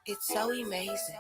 It's so amazing.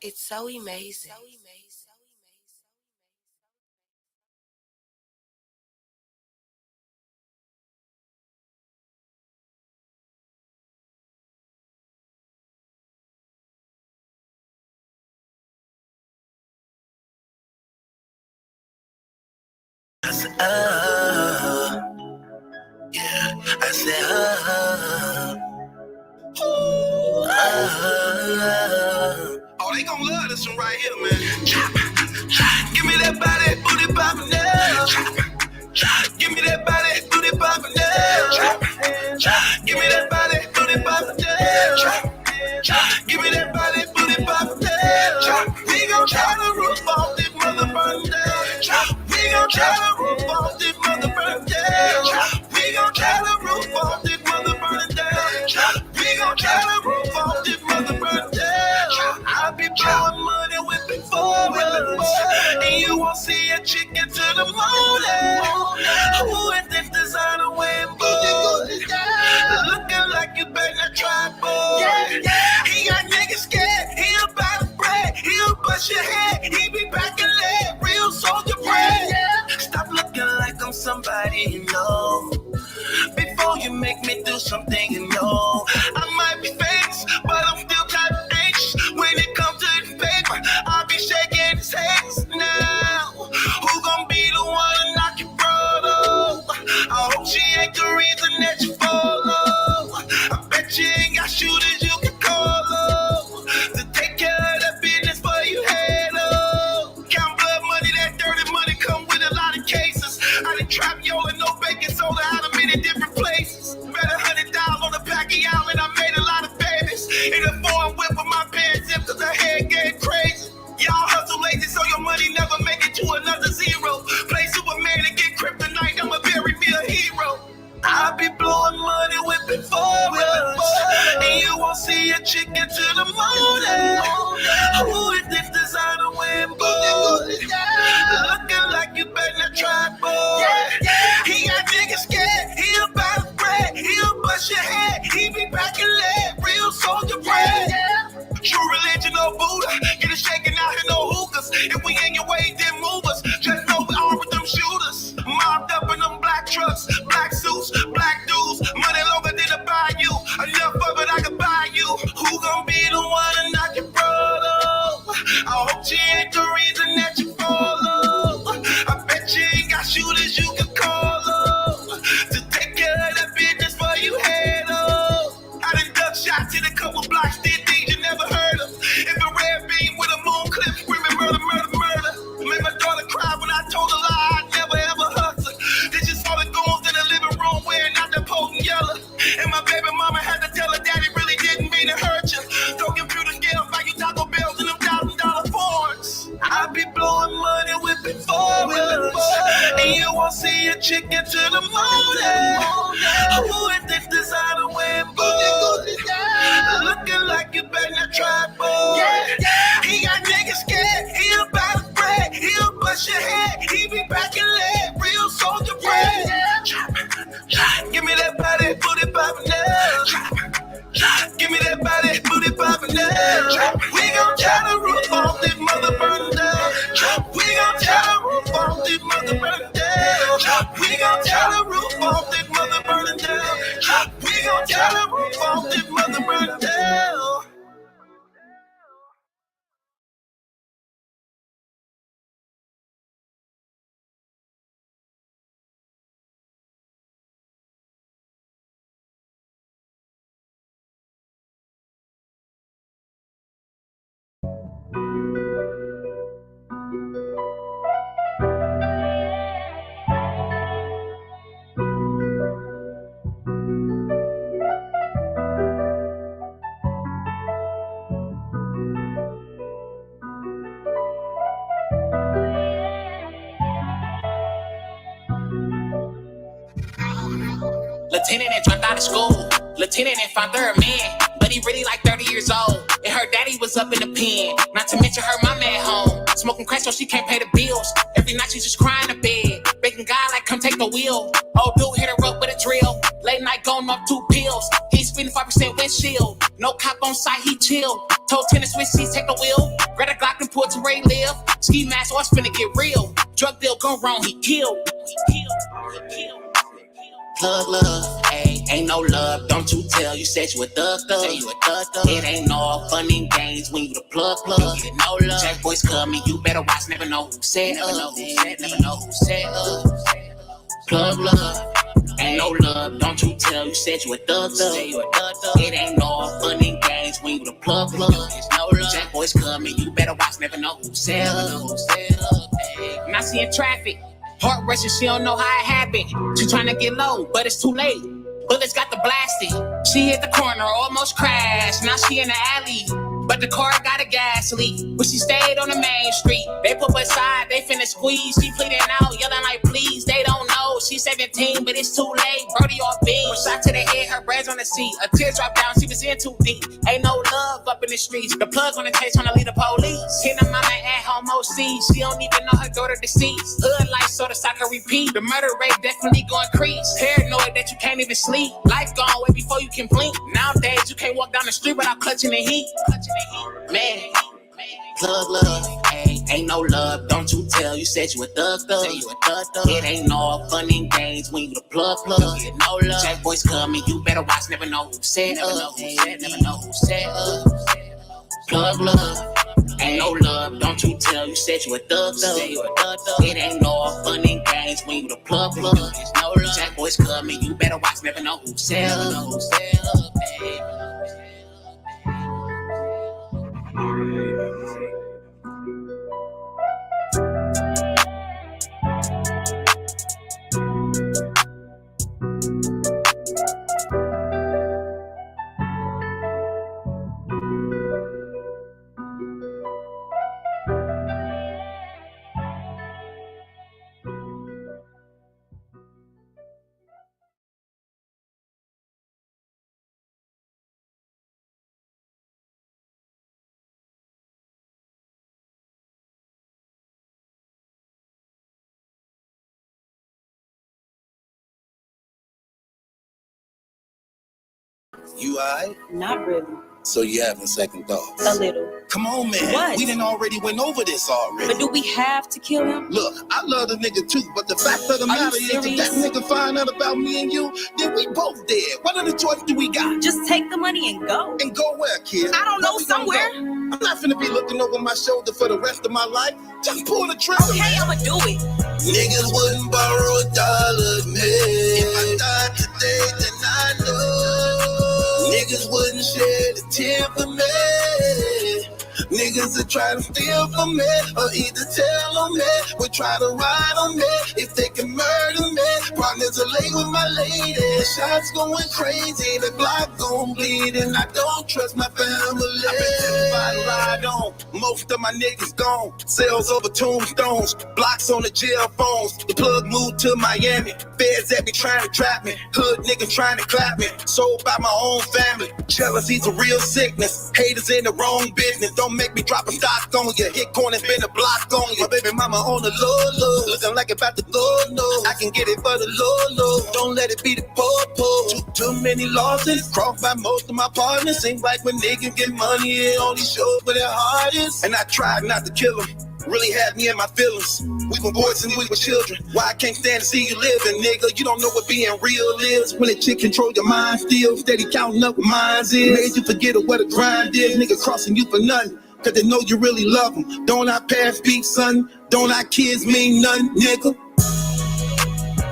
It's so amazing. I said, yeah. I said, oh, they gon' love this one right here, man. Give me that body, booty poppin' now. Give me that body, booty poppin' now. Give me that body, booty poppin' now. Give me that body, booty poppin' now. We gon' try to roof off this motherfucker down. We gon' try to roof off this motherfucker down. We gon' try to roof off this motherfucker down. We gon' try to roof off this motherfucker down. I be blowing money whipping forwards, and you won't see a chicken to the morning. Who is this designer wearing boots? Looking like you better try, boy. He got niggas scared. He about to bread. He'll bust your head. He be back and leg. Real soldier bread. Stop looking like I'm somebody you know. Before you make me do something you know. I might be famous, but I'm still kind of anxious. When it comes to the paper, I'll be shaking his hands now. Who gon' be the one no Buddha. Get it shaking out here, no hookahs. If we in your way, then move us. Just know we are with them shooters. Mobbed up in them black trucks, black suits, black dudes. Money longer than to buy you. Enough of it, I can buy you. Who gon' be the one to knock your brother? I hope she ain't the reason that you follow. I bet you ain't got shooters you can call up to take care of that business for you head up. I done duck shots in a couple blocks, did things you never heard of. If a red beam with a moon clip screaming murder, murder, murder. Made my daughter cry when I told her lie, I'd never ever hustle. They just saw the goons in the living room wearing out the potent yellow. And my baby mama had to tell her daddy really didn't mean to hurt you. Don't computer scales like you Taco Bells and them $1,000 Fords. I be blowing money, whipping forwards. And you won't see a chick until the morning. Who is this designer wearing boots? Looking like you better not try, boy. He got niggas scared, he about to bread. He'll bust your head, he be back and leg. Real soldier bread. Give me that body, booty poppin' now. Give me that body, booty poppin' now. We gon' tear the roof off this mother burn down. We gon' tear the roof off this mother burn down. We gon' tear the roof off this mother burn down. We gon' tear the roof off this mother burn down. Lieutenant that dropped out of school. Lieutenant that found third man, but he really like 30 years old. And her daddy was up in the pen. Not to mention her mama at home, smoking crack so she can't pay the bills. Every night she's just crying in bed, begging God like come take the wheel. Old dude hit her up with a drill. Late night going off 2 pills. He's spending 5% windshield. No cop on site, he chill. Told tennis switch seats, take the wheel. Grab a Glock and pull to where he live. Ski mask, or it's finna get real. Drug deal gone wrong, he killed. He killed. Plug love, ayy, ain't no love, don't you tell. You said you a thug. It ain't no fun and games when you the plug. You get no love. Jack boys coming, you better watch. Never know who said never know who said Plug love, ain't no love, don't you tell. You said you a thug. It ain't no fun and games when you the plug. There's no love. Jack boys coming, you better watch. Never know who said Not seeing traffic. Heart rushing, she don't know how it happened. She trying to get low, but it's too late. Bullets got the blasting. She hit the corner, almost crashed. Now she in the alley, but the car got a gas leak. But she stayed on the main street. They put her aside, they finna squeeze. She pleading out, yelling like please. They don't know, she's 17, but it's too late. Brody off beat. One shot to the head, her braids on the seat. A tear dropped down, she was in too deep. Ain't no love up in the streets. The plug on the chase, trying to lead the police. Hit her mama at home OC. She don't even know her daughter deceased. Hood life, so the cycle repeat. The murder rate definitely gonna increase. Paranoid that you can't even sleep. Life gone way before you can blink. Nowadays, you can't walk down the street without clutching the heat. Man, plug love, ain't no love, don't you tell. You said you a thug. It ain't no fun and games when you the plug. You get no love. Jack boys coming, you better watch. Never know who said Plug love, ain't no love, don't you tell. You said you a thug. It ain't no fun and games when you the plug. There's no love. Jack boys coming, you better watch. Never know who said You alright? Not really. So you having second thoughts? A little. Come on, man. What? We done already went over this already. But do we have to kill him? Look, I love the nigga too, but the fact of the matter is if that nigga find out about me and you, then we both dead. What other choice do we got? Just take the money and go. And go where, kid? I don't know, somewhere. I'm not finna be looking over my shoulder for the rest of my life. Just pull the trigger. Okay, I'ma do it. Niggas wouldn't borrow $1 man. If I died today, then I know niggas wouldn't shed a tear for me. Niggas that try to steal from me or either tell on me, would try to ride on me if they can murder me. Partners are late with my lady, shots going crazy, the block gon' bleed, and I don't trust my family. I been ride on, most of my niggas gone. Cells over tombstones, blocks on the jail phones. The plug moved to Miami, feds that be trying to trap me, hood niggas trying to clap me. Sold by my own family, jealousy's a real sickness. Haters in the wrong business, don't make me drop a stock on you. Hit corner, spin a block on you. My baby mama on the low, looking like about to go low. I can get it for the low. Don't let it be the po-po. Too many losses, crossed by most of my partners. Seems like when niggas get money, it only shows where their heart is. And I tried not to kill them. Really had me in my feelings. We were boys since we were children. Why I can't stand to see you living, nigga? You don't know what being real is. When a chick control your mind still, steady counting up what mines is. Made you forget what a grind is. Nigga crossing you for nothing, cause they know you really love them. Don't our parents speak, son? Don't our kids mean nothing, nigga?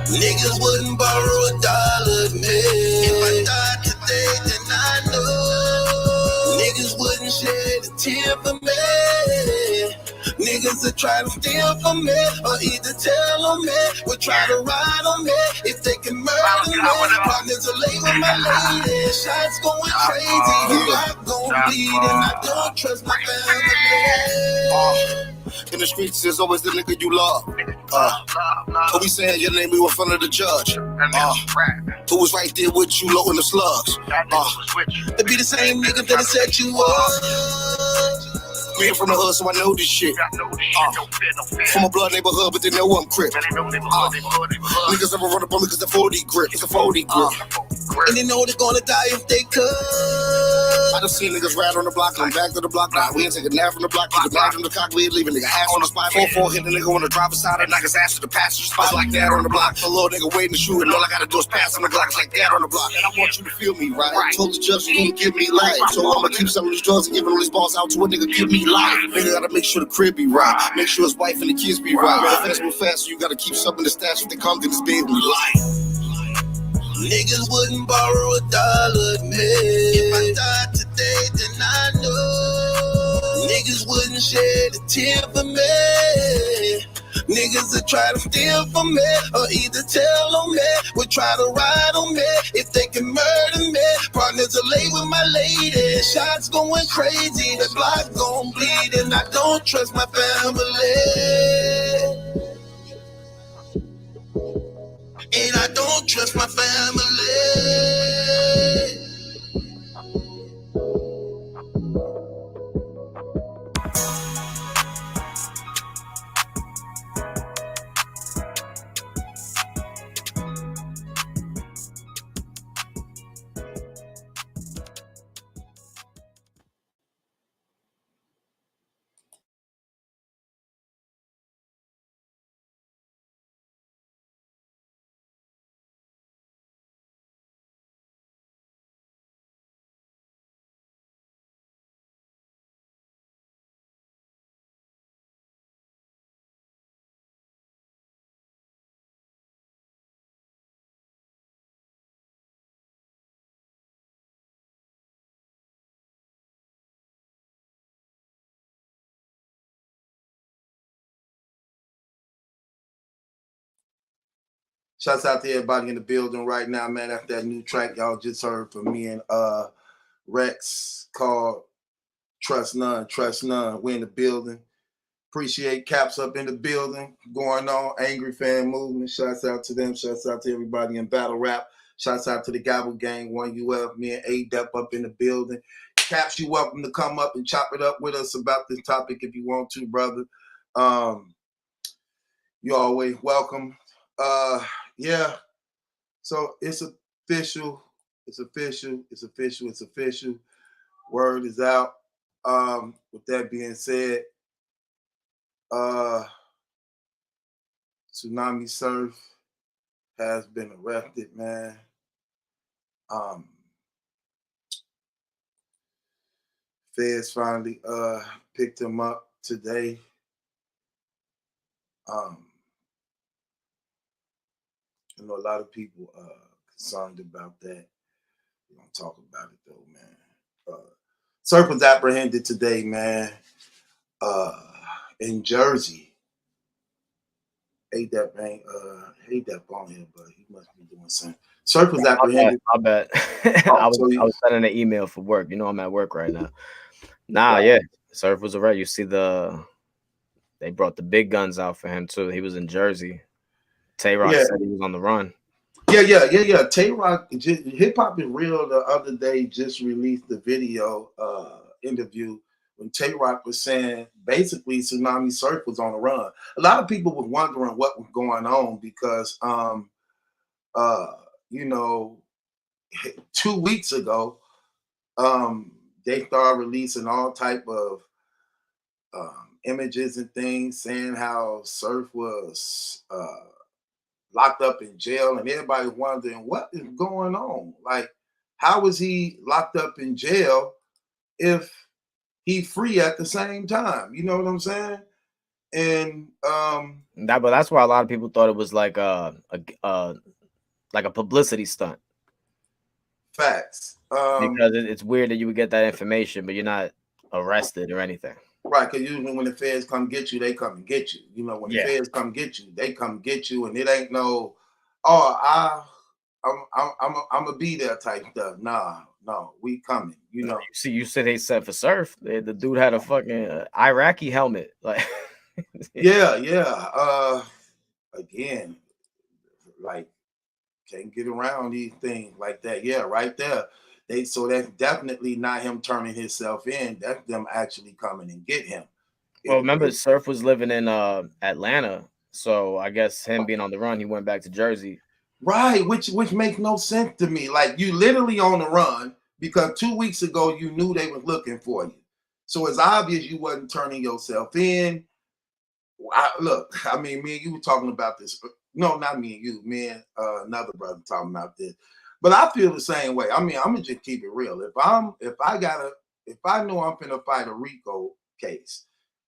Niggas wouldn't borrow $1 man. If I died today, then I know niggas wouldn't shed a tear for me. Niggas that try to steal from me or either tell on me, would try to ride on me if they can murder me. Partners are late with my lady, shots going crazy, the block gon' bleed, and I don't trust my family. In the streets, there's always the nigga you love. Who be saying your name, we were in front of the judge. Who was right there with you, low in the slugs. They be the same nigga that set you up. Man from the hood, so I know this shit. From a blood neighborhood, but they know I'm crip. Niggas never run up on me cause the 40 grip. It's a 40 grip. And they know they're gonna die if they could. I done seen niggas ride on the block, come back to the block. Nah, we ain't take a nap from the block, keep the bag from the cock, we ain't leaving nigga ass on the spot. 4-4 hit the nigga on the driver's side, and knock his ass to the passenger spot. Like that on the block, a little nigga waiting to shoot, and all I gotta do is pass on the Glock. It's like that on the block, and I want you to feel me, right? Told the judge you gonna give me life, so I'ma keep some of these drugs and giving all these balls out to a nigga, give me life. Nigga gotta make sure the crib be right, make sure his wife and the kids be right. Fast move fast, so you gotta keep something in the stash if they come to this baby life. Niggas wouldn't borrow $1 man. If I died today, then I know niggas wouldn't shed a tear for me. Niggas that try to steal from me or either tell on me, would try to ride on me if they can murder me. Partners are late with my lady, shots going crazy, the block gon' bleed, and I don't trust my family. And I don't trust my family. Shouts out to everybody in the building right now, man. After that new track y'all just heard from me and Rex called Trust None, Trust None. We're in the building. Appreciate Caps up in the building. Going on, Angry Fan Movement. Shouts out to them. Shouts out to everybody in Battle Rap. Shouts out to the Gabble Gang, 1UF, me and Adept up in the building. Caps, you welcome to come up and chop it up with us about this topic if you want to, brother. You always welcome. Yeah, so it's official. It's official. It's official. It's official. Word is out. With that being said, Tsunami Surf has been arrested, man. Feds finally picked him up today. I know a lot of people concerned about that. We're gonna talk about it though, man. Surf was apprehended today, man, in Jersey. Adept ain't Adept on here, but he must be doing something. Surf was apprehended. I bet. I was sending an email for work. You know I'm at work right now. Nah, Right. yeah. Surf was arrested. You see they brought the big guns out for him too. He was in Jersey. Tay-Rock said he was on the run. Yeah. Tay-Rock, Hip Hop is Real the other day just released the video interview when Tay-Rock was saying basically Tsunami Surf was on the run. A lot of people were wondering what was going on because you know, 2 weeks ago, they started releasing all type of images and things saying how Surf was locked up in jail, and everybody wondering what is going on. Like, how is he locked up in jail if he free at the same time? You know what I'm saying? And but that's why a lot of people thought it was like a publicity stunt. Facts. Because it's weird that you would get that information, but you're not arrested or anything. Right, because usually when the feds come get you, they come and get you. You know, when the feds come get you, they come get you, and it ain't no, I'm gonna be there type stuff. Nah, no, we coming. You know. You said they said for Surf, the dude had a fucking Iraqi helmet, like. Yeah. Again, like, can't get around these things like that. Yeah, right there. So that's definitely not him turning himself in. That's them actually coming and get him. Well, remember, Surf was living in Atlanta, so I guess him being on the run, he went back to Jersey. Right, which makes no sense to me. Like, you literally on the run because 2 weeks ago you knew they were looking for you. So it's obvious you wasn't turning yourself in. Look, I mean, me and you were talking about this. No, not me and you. Me and another brother talking about this. But I feel the same way. I mean, I'm gonna just keep it real. If I know I'm finna fight a RICO case,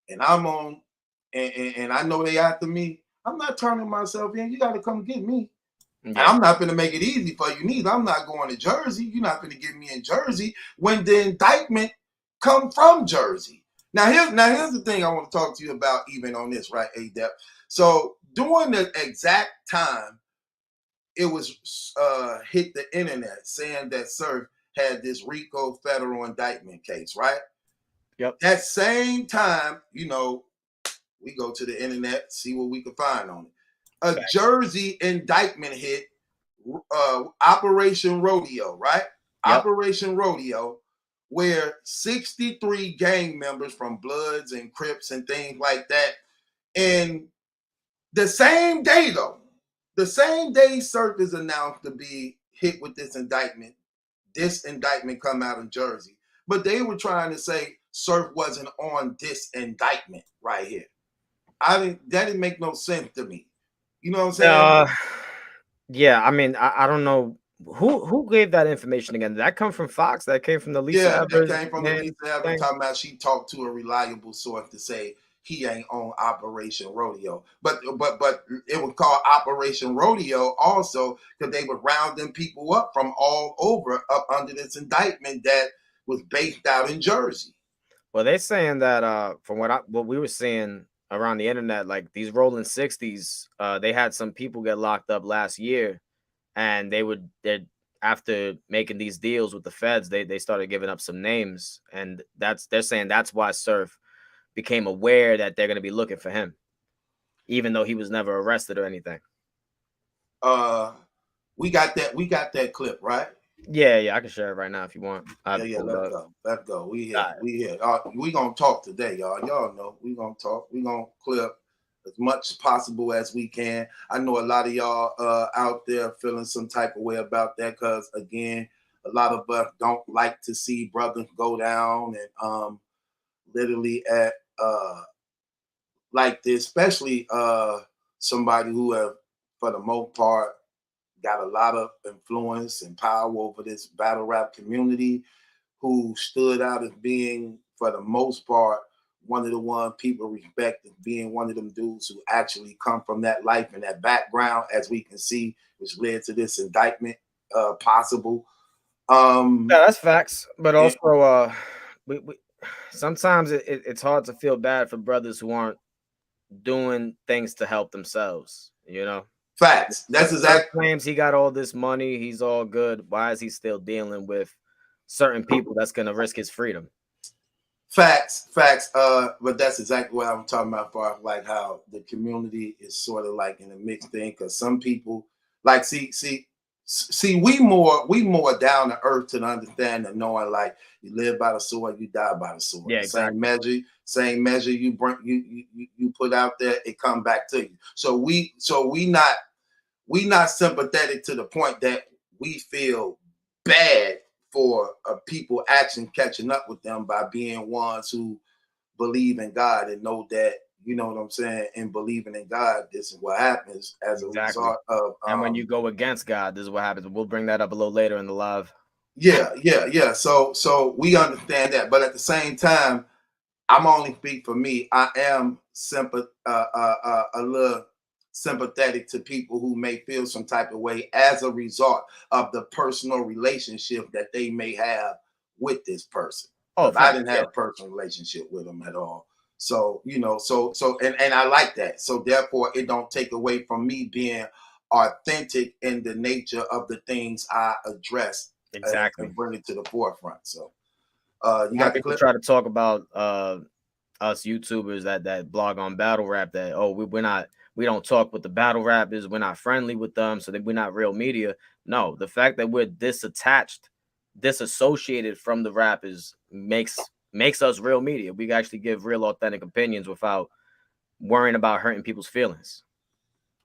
and I'm on, and I know they after me, I'm not turning myself in. You got to come get me. Yeah. I'm not gonna make it easy for you neither. I'm not going to Jersey. You're not gonna get me in Jersey when the indictment come from Jersey. Now here's the thing I want to talk to you about even on this, right, Adept? So during the exact time it was hit the internet saying that Surf had this RICO federal indictment case, right? Yep. That same time, you know, we go to the internet, see what we can find on it. A Jersey indictment hit, Operation Rodeo, right? Yep. Operation Rodeo, where 63 gang members from Bloods and Crips and things like that. And the same day, though, the same day Surf is announced to be hit with this indictment come out of Jersey. But they were trying to say Surf wasn't on this indictment right here. That didn't make no sense to me. You know what I'm saying? Yeah, I mean, I don't know who gave that information again. Did that come from Fox? That came from the Lisa Evers? That came from the Lisa Evers talking about she talked to a reliable source to say he ain't on Operation Rodeo. But it was called Operation Rodeo also because they were rounding people up from all over up under this indictment that was based out in Jersey. Well, they're saying that from what we were seeing around the internet, like these rolling 60s, they had some people get locked up last year, and they after making these deals with the feds, they started giving up some names, and they're saying that's why Surf became aware that they're going to be looking for him, even though he was never arrested or anything. We got that clip, right? Yeah, I can share it right now if you want. Let's go. We here. We gonna talk today, y'all. Y'all know we gonna talk. We gonna clip as much as possible as we can. I know a lot of y'all out there feeling some type of way about that because again, a lot of us don't like to see brothers go down and literally at like this, especially somebody who have, for the most part, got a lot of influence and power over this battle rap community, who stood out as being, for the most part, one of the one people respect as being one of them dudes who actually come from that life and that background, as we can see, which led to this indictment possible. Yeah, that's facts. But and- also, we sometimes it's hard to feel bad for brothers who aren't doing things to help themselves. You know, Facts. That's exactly. Claims he got all this money, he's all good. Why is he still dealing with certain people that's gonna risk his freedom? Facts. But that's exactly what I'm talking about, for like how the community is sort of like in a mixed thing, because some people like see we more down to earth to understand and knowing, like, you live by the sword, you die by the sword. Yeah, exactly. Same measure you bring, you put out there, it come back to you. So we not sympathetic to the point that we feel bad for people actually catching up with them by being ones who believe in God and know that, you know what I'm saying, and believing in God, this is what happens as a result of. And when you go against God, this is what happens. We'll bring that up a little later in the live. Yeah. So we understand that, but at the same time, I'm only speak for me. I am a little sympathetic to people who may feel some type of way as a result of the personal relationship that they may have with this person. Oh, I didn't have a personal relationship with them at all. So, you know, and I like that. So therefore, it don't take away from me being authentic in the nature of the things I address. Exactly. And bring it to the forefront. So you got people try to talk about us YouTubers that blog on battle rap, that we don't talk with the battle rappers, we're not friendly with them, so that we're not real media. No, the fact that we're disassociated from the rappers makes us real media. We actually give real authentic opinions without worrying about hurting people's feelings.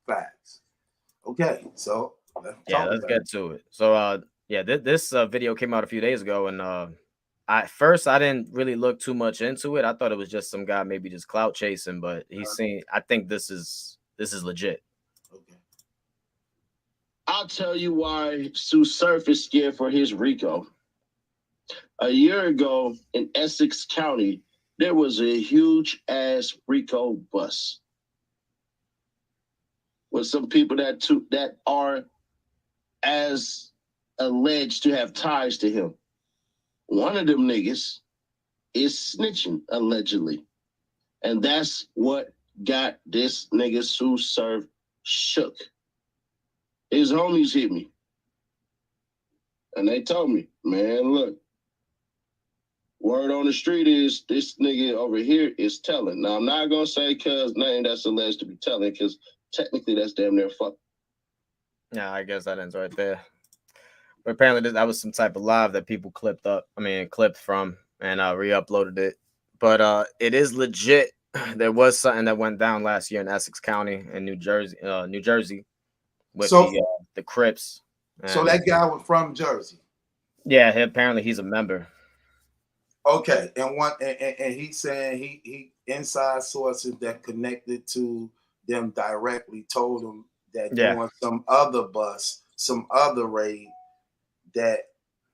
Facts. Okay, so let's get to it. So this video came out a few days ago, and at first I didn't really look too much into it. I thought it was just some guy maybe just clout chasing, but I think this is legit. Okay. I'll tell you why Sue Surf is scared for his Rico. A year ago in Essex County, there was a huge ass Rico bus with some people that are as alleged to have ties to him. One of them niggas is snitching, allegedly. And that's what got this nigga Sue Surf shook. His homies hit me. And they told me, man, look, word on the street is this nigga over here is telling. Now, I'm not going to say cuz nothing that's alleged to be telling, because technically that's damn near fuck. Yeah, I guess that ends right there. But apparently that was some type of live that people clipped from and re-uploaded it. But it is legit. There was something that went down last year in Essex County in New Jersey with the Crips. So that guy was from Jersey. Yeah, apparently he's a member. Okay, and he's saying he inside sources that connected to them directly told him that doing some other bus, some other raid, that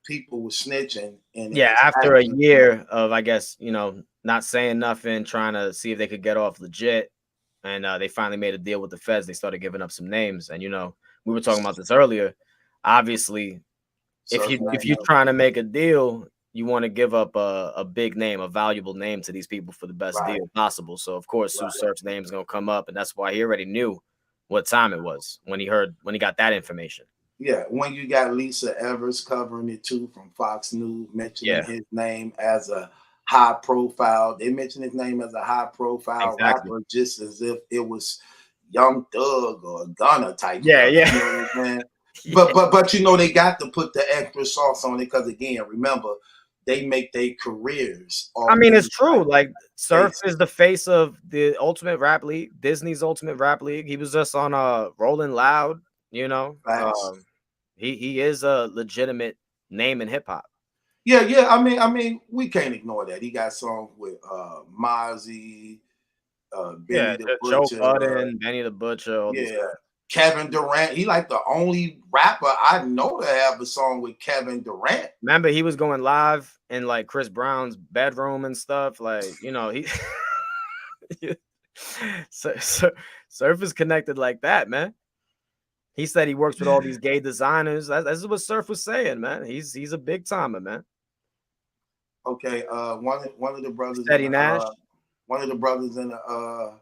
people were snitching. And after a year of, I guess, not saying nothing, trying to see if they could get off legit, and they finally made a deal with the feds. They started giving up some names, and we were talking about this earlier. Obviously, if you're trying to make a deal, you want to give up a big name, a valuable name to these people for the best deal possible. So of course, Sue Surf's name is gonna come up, and that's why he already knew what time it was when he got that information. Yeah, when you got Lisa Evers covering it too from Fox News, mentioning his name as a high profile. They mentioned his name as a high profile rapper, just as if it was Young Thug or Gunna type. Yeah. You know what I'm saying? But they got to put the extra sauce on it, because again, remember, they make their careers. I mean, it's true. Like, Surf is the face of the Ultimate Rap League, Disney's Ultimate Rap League. He was just on Rolling Loud. He is a legitimate name in hip hop. Yeah. I mean, we can't ignore that. He got songs with Mozzie, Benny the Joe Butcher, Budden, Benny the Butcher, all these yeah, guys. Kevin Durant. He like the only rapper I know to have a song with Kevin Durant. Remember, he was going live in like Chris Brown's bedroom and stuff. Like, you know, he Surf is connected like that, man. He said he works with all these gay designers. That's what Surf was saying, man. He's a big timer, man. Okay, one of the brothers, Steady Nash. One of the brothers in the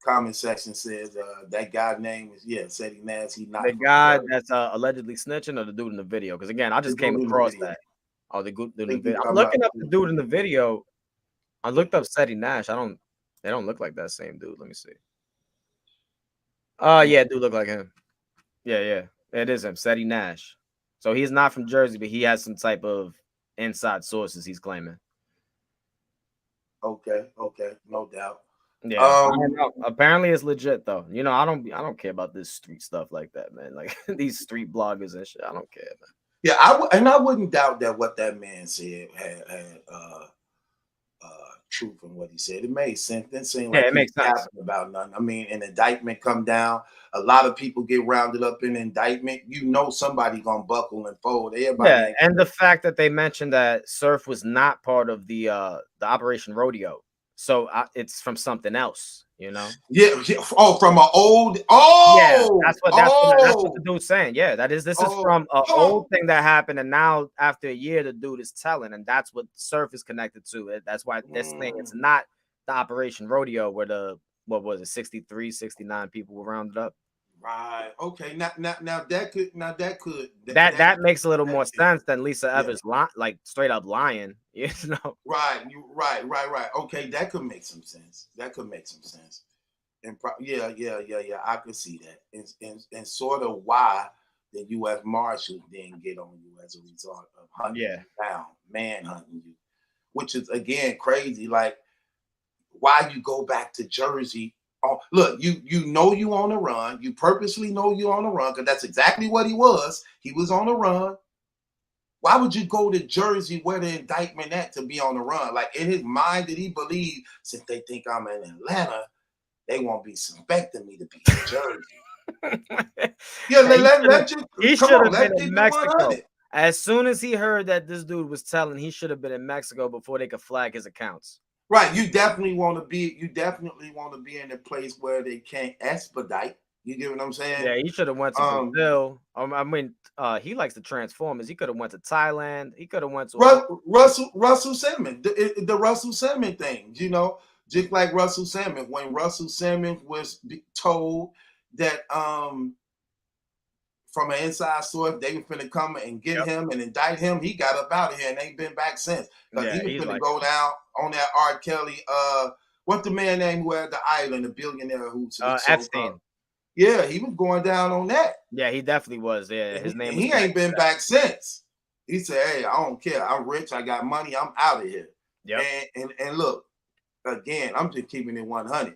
comment section says that guy's name is Steady Nash. He not the guy that's allegedly snitching, or the dude in the video. Because again, I just came across that. Oh, the dude in the video. I'm looking up the dude in the video. I looked up Steady Nash. They don't look like that same dude. Let me see. Yeah, dude look like him. Yeah. It is him, Steady Nash. So he's not from Jersey, but he has some type of inside sources he's claiming. Okay, no doubt. Yeah, apparently it's legit though. You know, I don't care about this street stuff like that, man. Like these street bloggers and shit. I don't care, man. Yeah, I wouldn't doubt that what that man said had truth in what he said. It made sense. Didn't seem like it makes sense about nothing. I mean, an indictment come down. A lot of people get rounded up in indictment. You know, somebody gonna buckle and fold. Everybody. And the fact that they mentioned that Surf was not part of the Operation Rodeo, so it's from something else. You know? Yeah. Oh, from an old. Oh, yeah. That's what the dude's saying. Yeah, this is from an old thing that happened, and now after a year, the dude is telling, and that's what Surf is connected to. That's why this thing it's not the Operation Rodeo where what was it, 63, 69 people were rounded up. Right. Okay. Now that makes a little more sense than Lisa Evers like straight up lying. You know. Right. Right. Okay, that could make some sense. And I could see that. And sort of why the U.S. Marshals didn't get on you as a result of hunting you down, manhunting you, which is again crazy. Like, why you go back to Jersey? Oh, look, you know you on the run. You purposely know you on the run because that's exactly what he was. He was on the run. Why would you go to Jersey where the indictment at to be on the run? Like in his mind, did he believe since they think I'm in Atlanta, they won't be suspecting me to be in Jersey? He should have been in Mexico. As soon as he heard that this dude was telling, he should have been in Mexico before they could flag his accounts. Right, you definitely want to be in a place where they can't expedite. You get what I'm saying? Yeah, he should have went to Brazil. I mean, he likes the Transformers. He could have went to Thailand. He could have went to Russell Simmons, the Russell Simmons thing. You know, just like Russell Simmons, when Russell Simmons was told that from an inside source they were finna come and get him and indict him, he got up out of here and ain't been back since. Because he was finna go down on that R. Kelly. What's the man name who had the island, the billionaire who's Epstein. Yeah, he was going down on that. Yeah, he definitely was. Yeah, his name. He ain't been back since. He said, "Hey, I don't care. I'm rich. I got money. I'm out of here." Yeah. And look, again, I'm just keeping it 100.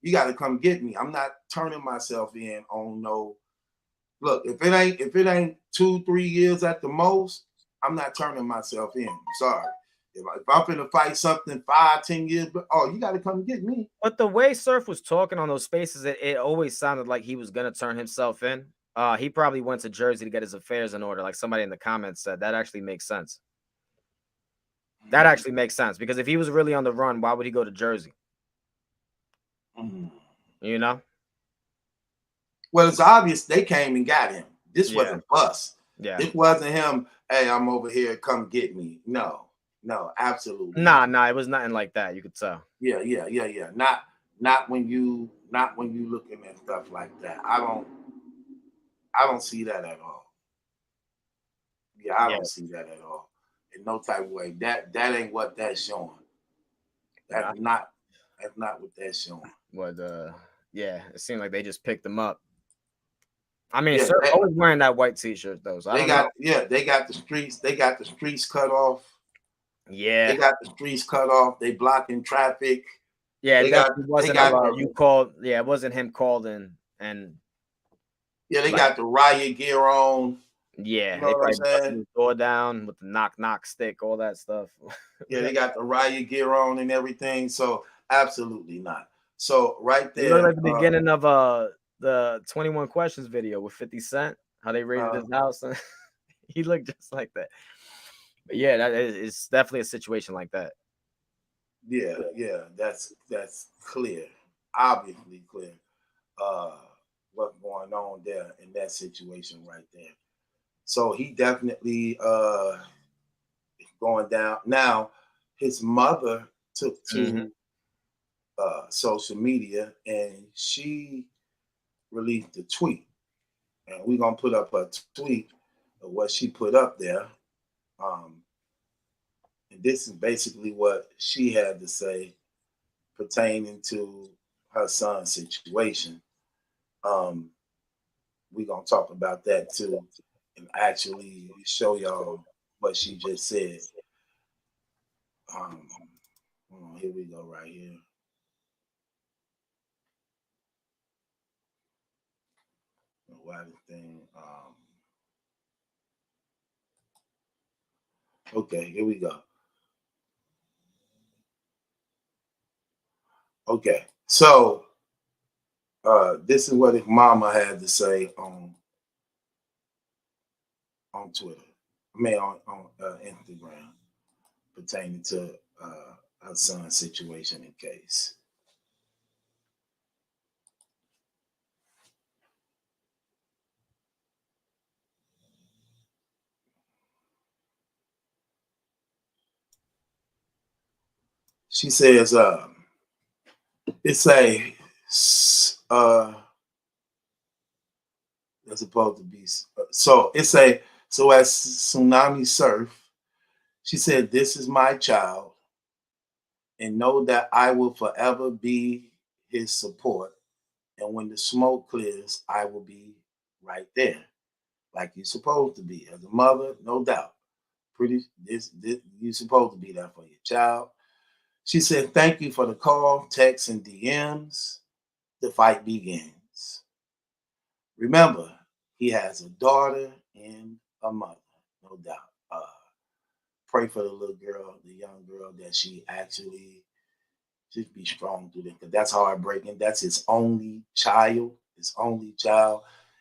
You got to come get me. I'm not turning myself in on no. Look, if it ain't 2-3 years at the most, I'm not turning myself in. I'm sorry. If I'm finna fight something 5-10 years, you got to come get me. But the way Surf was talking on those spaces, it always sounded like he was gonna turn himself in. He probably went to Jersey to get his affairs in order, like somebody in the comments said. That actually makes sense. That actually makes sense because if he was really on the run, why would he go to Jersey? You know. Well, it's obvious they came and got him. This wasn't bust. Yeah. It wasn't him. Hey, I'm over here. Come get me. No, absolutely. Nah, it was nothing like that. You could tell. Yeah. Not when you looking at stuff like that. I don't see that at all. Yeah, I don't see that at all. In no type of way. That ain't what that's showing. That's not what that's showing. But it seemed like they just picked him up. I mean, Sir always wearing that white t-shirt though. So they got the streets cut off. Yeah, they got the streets cut off. They blocking traffic. Yeah, it wasn't you called. Yeah, it wasn't him called in and. Yeah, they got the riot gear on. Yeah, You know they what I'm probably busted saying? his door down with the knock stick, all that stuff. Yeah, they got the riot gear on and everything. So absolutely not. So right It looked there, like the beginning of the 21 Questions video with 50 Cent, how they raided his house. He looked just like that. But yeah, it's definitely a situation like that. yeah, that's clear, obviously clear. What's going on there in that situation right there. So he definitely going down. Now his mother took to social media and she released a tweet. And we're gonna put up a tweet of what she put up there. Um, and this is basically what she had to say pertaining to her son's situation. Um, we're gonna talk about that too and actually show y'all what she just said. Here we go right here. Why the thing? Okay, here we go. Okay, so this is what his mama had to say on Twitter. I mean on Instagram pertaining to her son's situation and case. She says, it's a it's supposed to be so it's a so as Tsunami Surf. She said, "This is my child, and know that I will forever be his support. And when the smoke clears, I will be right there, like you're supposed to be as a mother, no doubt. This you're supposed to be there for your child." She said, "Thank you for the call, text, and DMs. The fight begins. Remember, he has a daughter and a mother, no doubt. Pray for the little girl, the young girl, that she actually just be strong through it, because that's heartbreaking. That's his only child,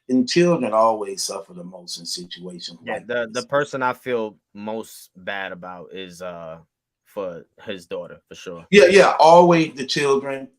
and children always suffer the most in situations Yeah, like the this. person I feel most bad about is for his daughter for sure. Yeah, always the children.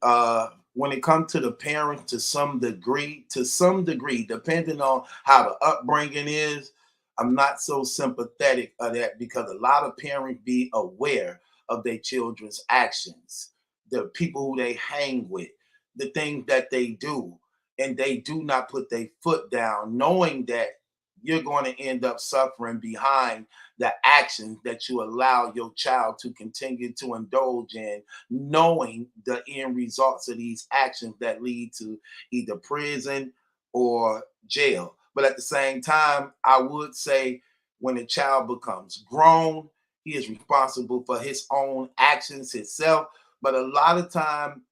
When it comes to the parents, to some degree, depending on how the upbringing is, I'm not so sympathetic of that, because a lot of parents be aware of their children's actions, the people who they hang with, the things that they do, and they do not put their foot down, knowing that you're going to end up suffering behind the actions that you allow your child to continue to indulge in, knowing the end results of these actions that lead to either prison or jail. But at the same time, I would say when a child becomes grown, he is responsible for his own actions himself. But a lot of time,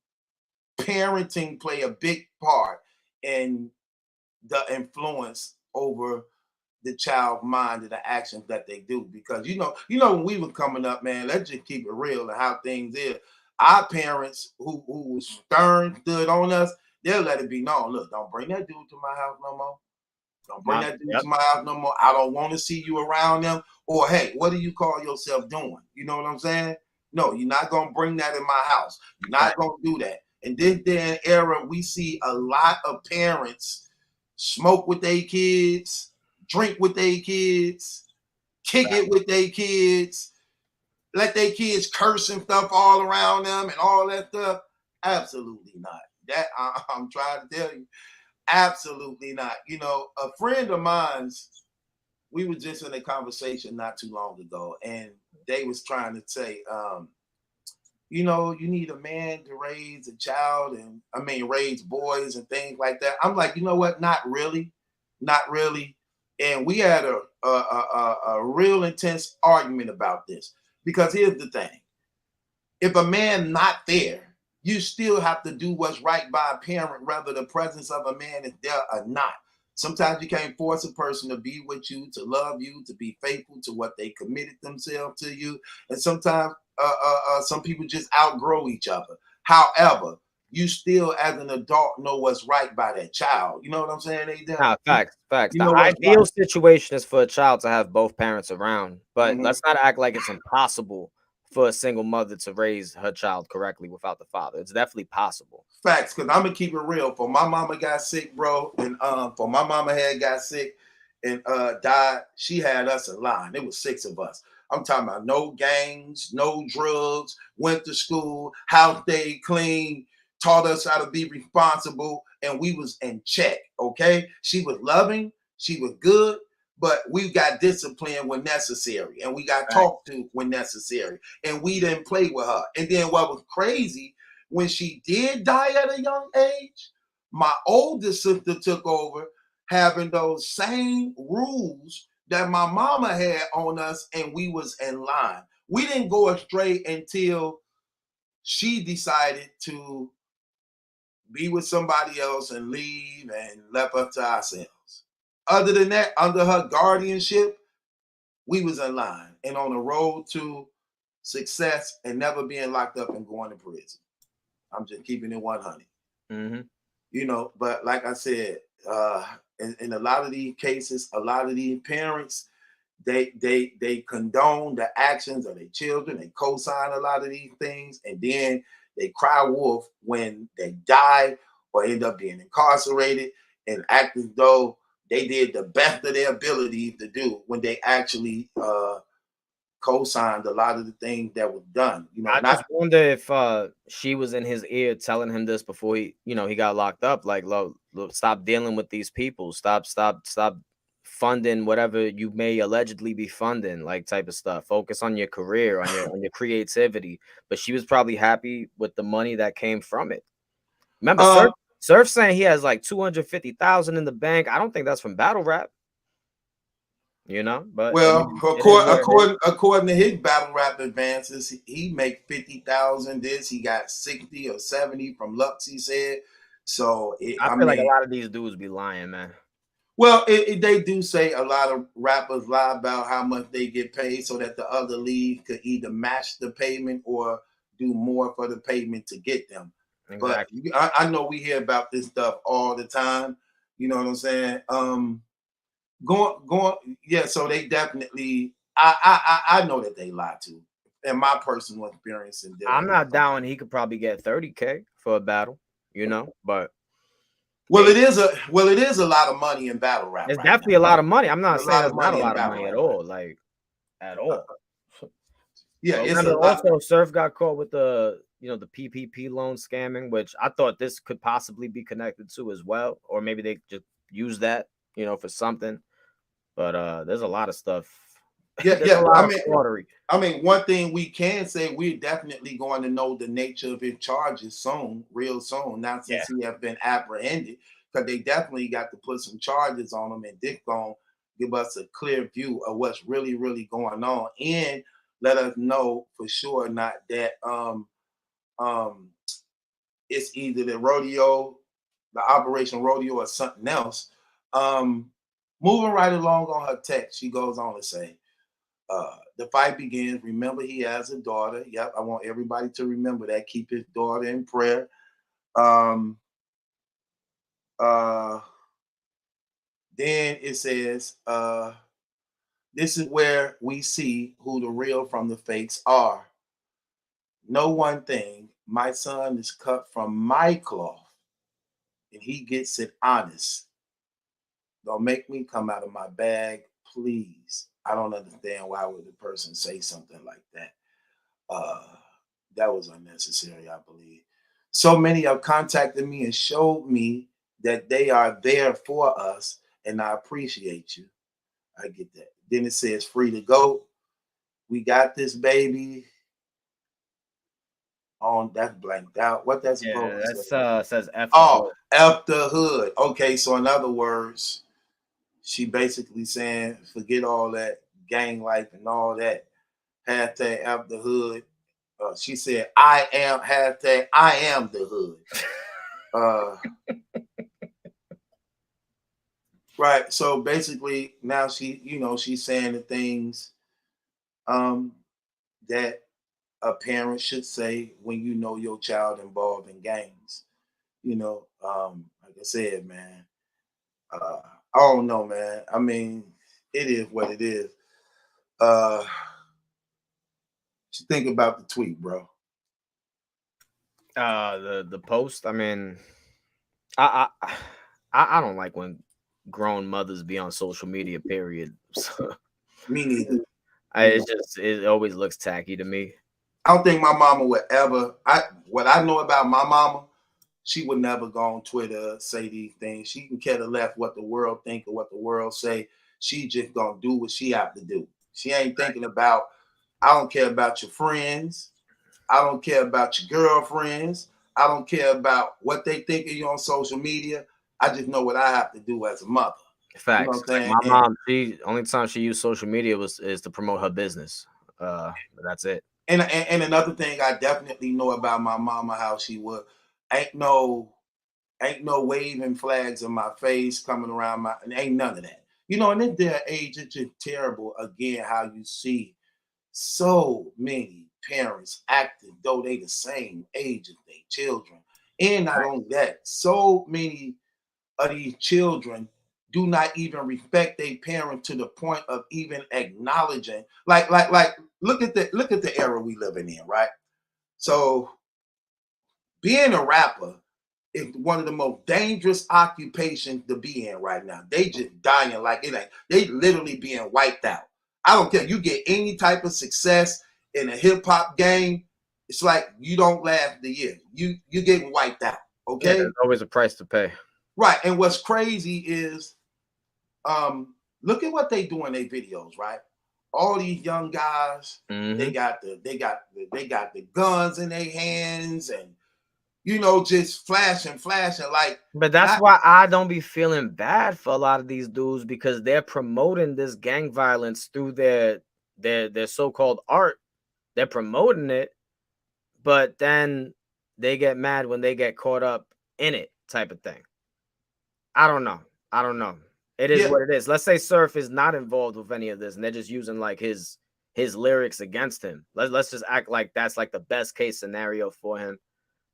parenting play a big part in the influence over the child mind and the actions that they do. Because when we were coming up, man, let's just keep it real and how things is. Our parents who was stern, stood on us, they'll let it be known. Look, don't bring that dude to my house no more. Don't bring that dude to my house no more. I don't want to see you around them. Or hey, what do you call yourself doing? You know what I'm saying? No, you're not gonna bring that in my house. You're not gonna do that. In this day and era, we see a lot of parents smoke with their kids, drink with their kids, kick it with their kids, let their kids curse and stuff all around them and all that stuff. Absolutely not. That I'm trying to tell you, absolutely not. A friend of mine's, we were just in a conversation not too long ago, and they was trying to say, you need a man to raise a child, and raise boys and things like that. I'm like, you know what? Not really. And we had a real intense argument about this, because here's the thing: if a man not there, you still have to do what's right by a parent, whether the presence of a man is there or not. Sometimes you can't force a person to be with you, to love you, to be faithful to what they committed themselves to you. And sometimes some people just outgrow each other. However, you still, as an adult, know what's right by that child. You know what I'm saying? Nah, facts. You The know what's ideal right. situation is for a child to have both parents around, but Mhm. let's not act like it's impossible for a single mother to raise her child correctly without the father. It's definitely possible. Facts, because I'm gonna keep it real. For my mama got sick, bro, and for my mama had got sick and died, she had us in line. It was 6 of us. I'm talking about no gangs, no drugs, went to school, house stayed clean, taught us how to be responsible, and we was in check. Okay. She was loving, she was good, but we got disciplined when necessary, and we got Right. talked to when necessary, and we didn't play with her. And then what was crazy, when she did die at a young age, my oldest sister took over, having those same rules that my mama had on us, and we was in line. We didn't go astray until she decided to be with somebody else and leave and left us to ourselves. Other than that, under her guardianship, we was in line and on the road to success and never being locked up and going to prison. I'm just keeping it 100. Mm-hmm. You know, but like I said, in a lot of these cases, a lot of these parents, they condone the actions of their children. They co-sign a lot of these things, and then they cry wolf when they die or end up being incarcerated and act as though they did the best of their ability to do when they actually co-signed a lot of the things that was done. You know, I not just wonder if she was in his ear telling him this before he got locked up. Like, stop dealing with these people. Stop funding whatever you may allegedly be funding, like type of stuff. Focus on your career, on your creativity. But she was probably happy with the money that came from it. Remember, Surf saying he has like 250,000 in the bank. I don't think that's from battle rap. But well, it is what it is. according to his battle rap advances, he make 50,000. This he got 60 or 70 from Lux. He said so. I I feel like a mean, lot of these dudes be lying, man. well, they do say a lot of rappers lie about how much they get paid so that the other league could either match the payment or do more for the payment to get them. But Exactly. I know we hear about this stuff all the time. You know what I'm saying? Going, yeah. So they definitely, I know that they lie too. In my personal experience in dealing I'm with not them. down. He could probably get 30K for a battle, but Well, hey, it is a lot of money in battle rap it's right definitely now. a lot of money. I'm not A saying lot of it's not a money in lot of battle money at rap. all, like at all. Yeah, But it's a remember, lot. also Surf got caught with the PPP loan scamming, which I thought this could possibly be connected to as well, or maybe they just use that, for something. But there's a lot of stuff. Yeah, There's a yeah. lot of fraudery. I mean, one thing we can say, we're definitely going to know the nature of his charges soon, real soon. Not Yeah. since he have been apprehended, because they definitely got to put some charges on him, and Dick gonna give us a clear view of what's really, really going on, and let us know for sure not that um it's either the rodeo, the Operation Rodeo, or something else. Um, moving right along on her text, she goes on to say. The fight begins. Remember, he has a daughter. Yep, I want everybody to remember that. Keep his daughter in prayer. Um, uh, then it says, this is where we see who the real from the fakes are. Know one thing, my son is cut from my cloth, and he gets it honest. Don't make me come out of my bag, please. I don't understand why would the person say something like that. Uh, that was unnecessary, I believe. So many have contacted me and showed me that they are there for us, and I appreciate you. I get that. Then it says free to go. We got this baby on that's blanked out. What that's Yeah, supposed to that's say? says F the Oh, hood. F the hood. Okay, so in other words, she basically saying forget all that gang life and all that. Hashtag F the hood. She said, I am hashtag I am the hood. Right. So basically now she, she's saying the things that a parent should say when you know your child involved in gangs. Like I said, man, I don't know, man. I mean, it is what it is. What you think about the tweet, bro? The post. I mean, I don't like when grown mothers be on social media. Period. So Me neither. it always looks tacky to me. I don't think my mama would ever. What I know about my mama, she would never go on Twitter, say these things. She can care less what the world think or what the world say. She just gonna do what she have to do. She ain't thinking about, I don't care about your friends. I don't care about your girlfriends. I don't care about what they think of you on social media. I just know what I have to do as a mother. Facts. You know what I'm saying? My mom, she only time she used social media is to promote her business. But that's it. And another thing I definitely know about my mama, how she would ain't no waving flags in my face coming around my, ain't none of that. In this day and age, it's just terrible again how you see so many parents acting though they the same age as their children. And not only that, so many of these children do not even respect their parents to the point of even acknowledging, like look at the era we living in, right? So being a rapper is one of the most dangerous occupations to be in right now. They just dying like it ain't. They literally being wiped out. I don't care. You get any type of success in a hip hop game, it's like you don't last the year. You getting wiped out. Okay. Yeah, there's always a price to pay. Right. And what's crazy is, look at what they do in their videos. Right. All these young guys, they got the guns in their hands and just flashing like. But that's why I don't be feeling bad for a lot of these dudes, because they're promoting this gang violence through their so-called art. They're promoting it, but then they get mad when they get caught up in it, type of thing. I don't know. It is what it is. Let's say Surf is not involved with any of this, and they're just using like his lyrics against him. Let's just act like that's like the best case scenario for him.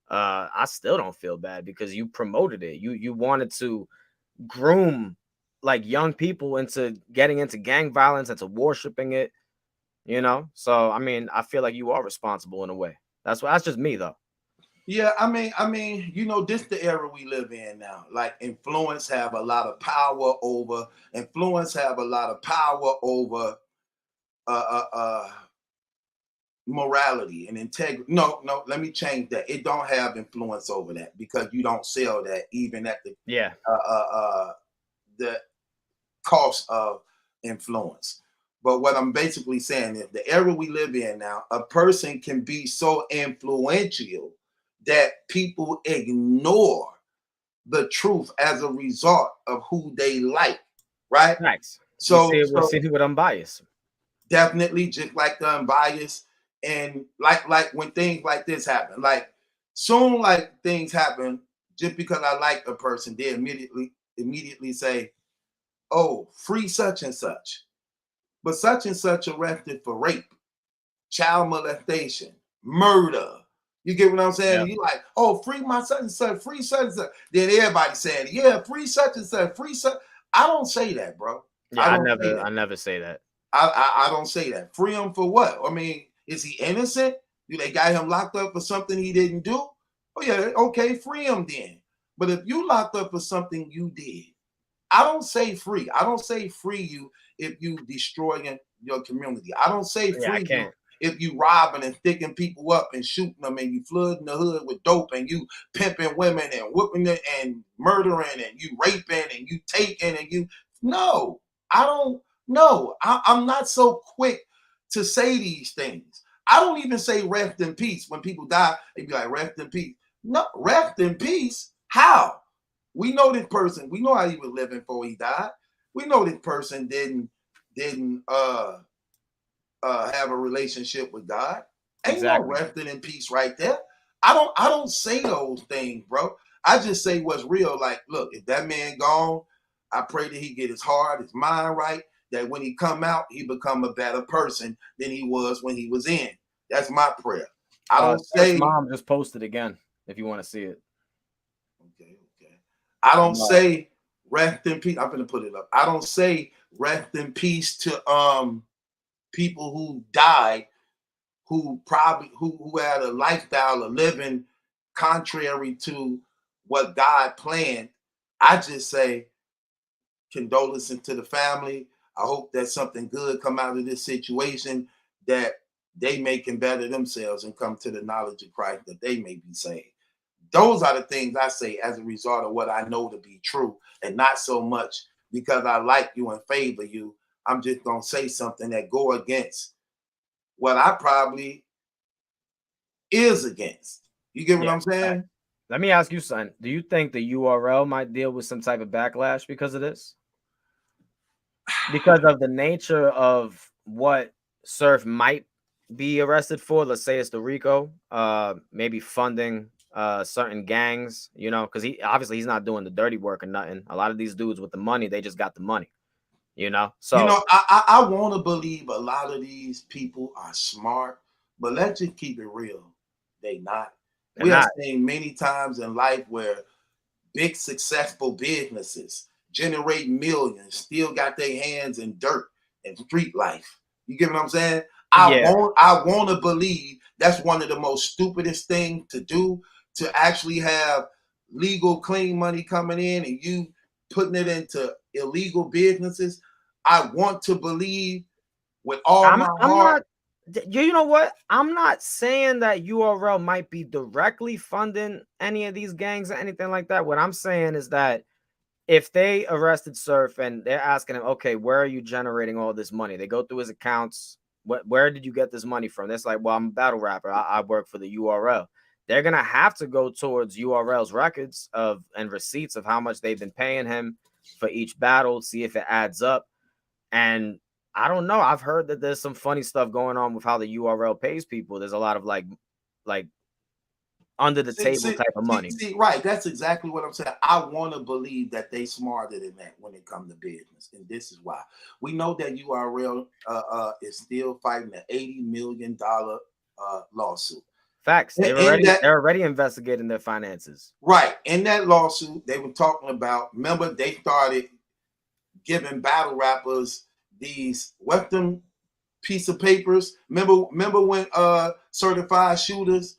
I still don't feel bad because you promoted it. You wanted to groom like young people into getting into gang violence and to worshiping it, So I mean, I feel like you are responsible in a way. That's just me though. Yeah, I mean, this the era we live in now. Like influence have a lot of power over morality and integrity. No, let me change that. It don't have influence over that because you don't sell that even at the the cost of influence. But what I'm basically saying is the era we live in now, a person can be so influential that people ignore the truth as a result of who they like, right? Nice. So we'll see with unbiased. Definitely, just like the unbiased. And like when things like this happen, like soon like things happen, just because I like a person, they immediately say, oh, free such and such. But such and such arrested for rape, child molestation, murder. You get what I'm saying? Yeah. You like, oh, free my such and such, free such and such. Then everybody saying, yeah, free such and such, free such. I don't say that, bro. Yeah, I never say that. I don't say that. Free him for what? I mean, is he innocent? Do they got him locked up for something he didn't do? Oh yeah, okay, free him then. But if you locked up for something you did, I don't say free. I don't say free you if you destroying your community. I don't say free you if you robbing and sticking people up and shooting them and you flooding the hood with dope and you pimping women and whooping it and murdering and you raping and you taking and you. No, I don't know. I'm not so quick to say these things. I don't even say rest in peace. When people die, they be like, rest in peace. No, rest in peace? How? We know this person. We know how he was living before he died. We know this person didn't have a relationship with God. Ain't no resting in peace right there. I don't say those things, bro. I just say what's real. Like, look, if that man gone, I pray that he get his heart, his mind right, that when he come out, he become a better person than he was when he was in. That's my prayer. I don't Surf's say mom just posted again if you want to see it. okay. I don't No. say rest in peace. I'm gonna put it up. I don't say rest in peace to people who died, who probably who had a lifestyle of living contrary to what God planned. I just say condolences to the family. I hope that something good come out of this situation, that they may can better themselves and come to the knowledge of Christ, that they may be saved. Those are the things I say as a result of what I know to be true, and not so much because I like you and favor you. I'm just gonna say something that go against what I probably is against. You get what I'm saying? Let me ask you something. Do you think the URL might deal with some type of backlash because of this? Because of the nature of what Surf might be arrested for. Let's say it's the RICO, maybe funding certain gangs, you know, because he obviously he's not doing the dirty work or nothing. A lot of these dudes with the money, they just got the money, you know. So You know, I want to believe a lot of these people are smart, but let's just keep it real. They not. they're We have not. seen many times in life where big successful businesses generate millions, still got their hands in dirt and street life. You get what I'm saying? Yeah. I want to believe that's one of the most stupidest things to do, to actually have legal clean money coming in and you putting it into illegal businesses. I want to believe with all my I'm heart. not. You know what? I'm not saying that URL might be directly funding any of these gangs or anything like that. What I'm saying is that if they arrested Surf and they're asking him, okay, where are you generating all this money? They go through his accounts. Where did you get this money from? It's like, well, I'm a battle rapper. I work for the URL. They're gonna have to go towards URL's records of and receipts of how much they've been paying him for each battle, see if it adds up. And I don't know. I've heard that there's some funny stuff going on with how the URL pays people. There's a lot of like under the table type of money. Right. That's exactly what I'm saying. I want to believe that they smarter than that when it comes to business. And this is why. We know that URL is still fighting an $80 million lawsuit. Facts. They're And already investigating their finances. right. In that lawsuit, they were talking about, remember, they started giving battle rappers these weapon piece of papers. Remember when certified shooters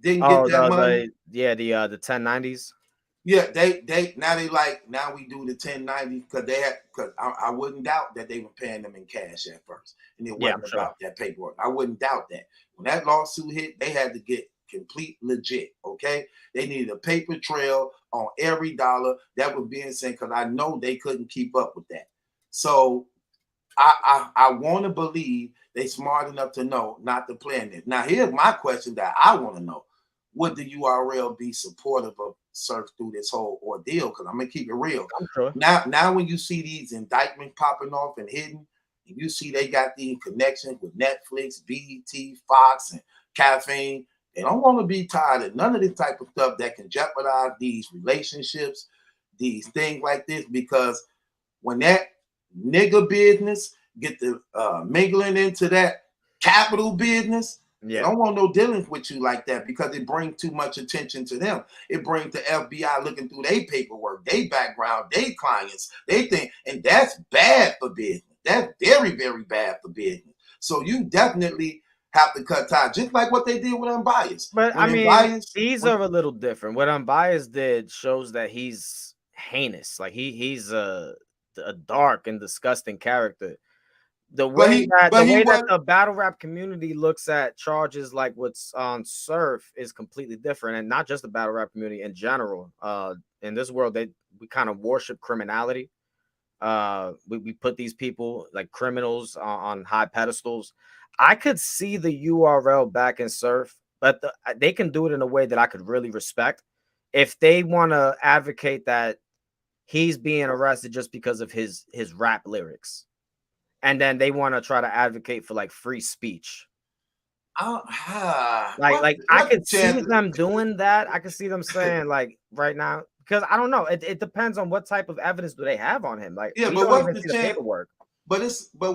didn't get that money? The 1090s. Yeah, they now we do the 1090 because I wouldn't doubt that they were paying them in cash at first, and it wasn't about that paperwork. I wouldn't doubt that. When that lawsuit hit, they had to get complete legit. Okay, they needed a paper trail on every dollar that was being sent because I know they couldn't keep up with that. So I want to believe they smart enough to know not to plan this. Now here's my question that I want to know: would the URL be supportive of Surf through this whole ordeal? Because I'm gonna keep it real. I'm sure. Now when you see these indictments popping off and hidden, and you see they got these connections with Netflix, BET, Fox, and Caffeine, they don't want to be tied of none of this type of stuff that can jeopardize these relationships, these things like this. Because when that nigga business get the mingling into that capital business, Yeah. I don't want no dealings with you like that because it brings too much attention to them. It brings the FBI looking through their paperwork, their background, their clients, they think, and that's bad for business. That's very, very bad for business. So you definitely have to cut ties, just like what they did with Unbiased. But I mean, these are a little different. What Unbiased did shows that he's heinous. Like he's a dark and disgusting character. The way that the battle rap community looks at charges like what's on Surf is completely different, and not just the battle rap community in general. In this world, we kind of worship criminality. We put these people like criminals on high pedestals. I could see the URL back in Surf, but they can do it in a way that I could really respect. If they want to advocate that he's being arrested just because of his rap lyrics, and then they want to try to advocate for like free speech. I could see them doing that. I could see them saying like right now, Because I don't know. It depends on what type of evidence do they have on him. Like, Yeah, we but don't what's even the see the chance? paperwork. But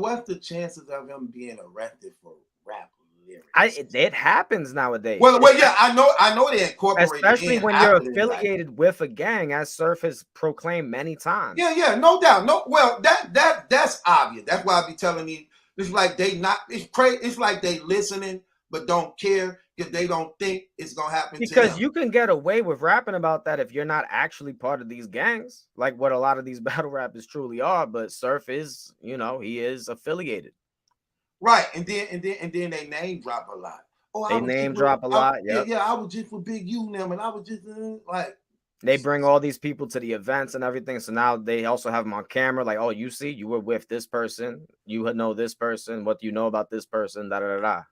what's the chances of him being arrested for rap lyrics? It happens nowadays. Well, yeah, I know they incorporate Especially in when you're after the indictment. affiliated with a gang, as Surf has proclaimed many times. Yeah, no doubt. No, well, that's obvious. That's why I be telling you. It's like they not. It's crazy. It's like they listening but don't care because they don't think it's gonna happen. Because to them. you can get away with rapping about that if you're not actually part of these gangs, like what a lot of these battle rappers truly are. But Surf is, he is affiliated. Right, and then they name drop a lot. Oh, they name drop a lot. Yeah, I was just with Big U them, and I was just like. They bring all these people to the events and everything. So now they also have them on camera. Like, oh, you see, you were with this person. You know this person. What do you know about this person? Da da da da.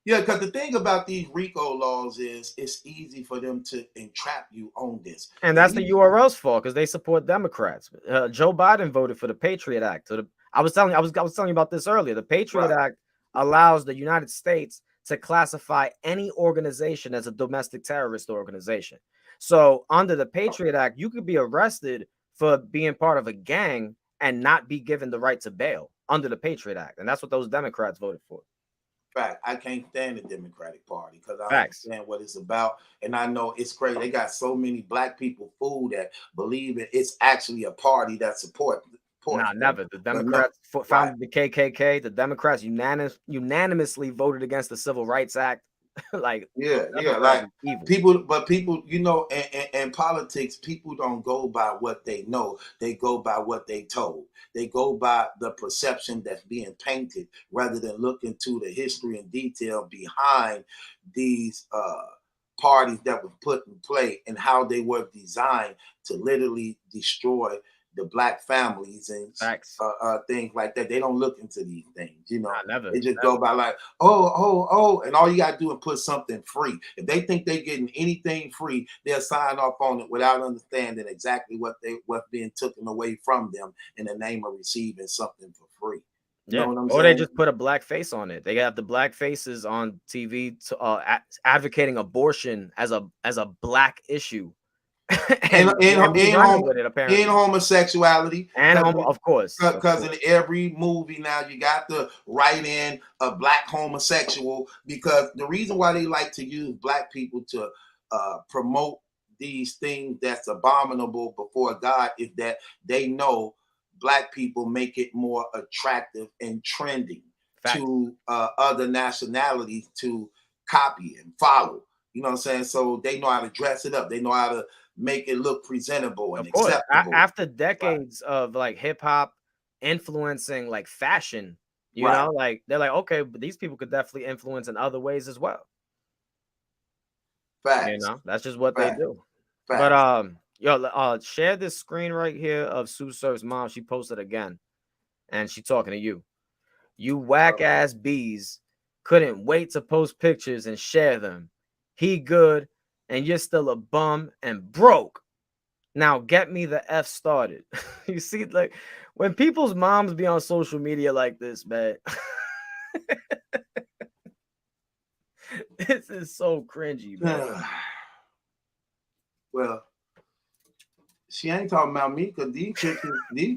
Yeah, because the thing about these RICO laws is it's easy for them to entrap you on this. And that's the URL's fault because they support Democrats. Joe Biden voted for the Patriot Act. So I was telling you about this earlier. The Patriot Act allows the United States to classify any organization as a domestic terrorist organization. So under the Patriot Act, you could be arrested for being part of a gang and not be given the right to bail under the Patriot Act. And that's what those Democrats voted for. Fact, I can't stand the Democratic Party because I understand what it's about. And I know it's crazy. They got so many black people fooled that believe it's actually a party that supports. Nah, never. The Democrats founded the KKK. The Democrats unanimously voted against the Civil Rights Act. Like, like evil. People, in politics, people don't go by what they know. They go by what they told. They go by the perception that's being painted rather than look into the history and detail behind these parties that were put in play and how they were designed to literally destroy the black families and things like that. They don't look into these things, They just go by like, oh, and all you gotta do is put something free. If they think they're getting anything free, they'll sign off on it without understanding exactly what's being taken away from them in the name of receiving something for free. You know what I'm saying? They just put a black face on it. They have the black faces on TV to, advocating abortion as a black issue. and homosexuality and of course, because in every movie now you got to write in a black homosexual, because the reason why they like to use black people to promote these things that's abominable before God is that they know black people make it more attractive and trending to other nationalities to copy and follow. You know what I'm saying? So they know how to dress it up. They know how to make it look presentable and acceptable. After decades of like hip hop influencing like fashion, you know, like they're like, okay, but these people could definitely influence in other ways as well. Facts. That's just what they do. Facts. But share this screen right here of Sue Surf's mom. She posted again, and she talking to you. You whack ass bees couldn't wait to post pictures and share them. He good, and you're still a bum and broke. Now get me the F started. You see, like when people's moms be on social media like this, man. This is so cringy, man. Well, she ain't talking about me because these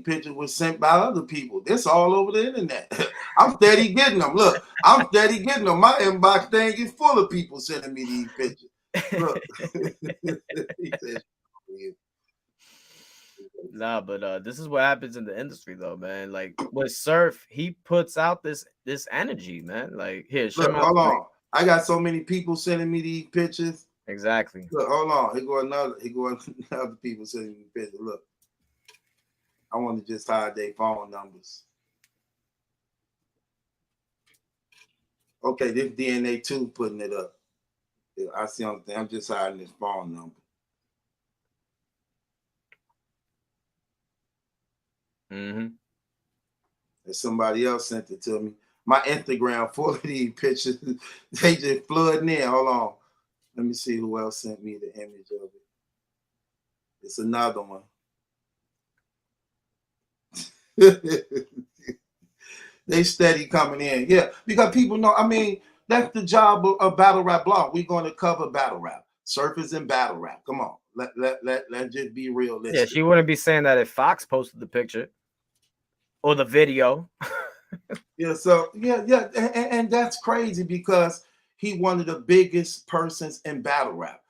pictures were sent by other people. It's all over the internet. I'm steady getting them. Look, I'm steady getting them. My inbox thing is full of people sending me these pictures. Look. Nah, but this is what happens in the industry, though, man. Like with Surf, he puts out this energy, man. Like here, look, hold on. I got so many people sending me these pictures. Exactly. Look, hold on. Here go another people sending me pictures. Look, I want to just hide their phone numbers. Okay, this DNA 2 putting it up. I see on the thing. I'm just hiding his phone number. Mm-hmm. And somebody else sent it to me. My Instagram full of these pictures. They just flooding in. Hold on. Let me see who else sent me the image of it. It's another one. They steady coming in. Yeah, because people know, I mean, that's the job of Battle Rap Blog. We're going to cover battle rap. Surf is in battle rap. Come on. Let's just be realistic. Yeah, she wouldn't be saying that if Fox posted the picture or the video. Yeah, so yeah, and that's crazy because he one of the biggest persons in battle rap.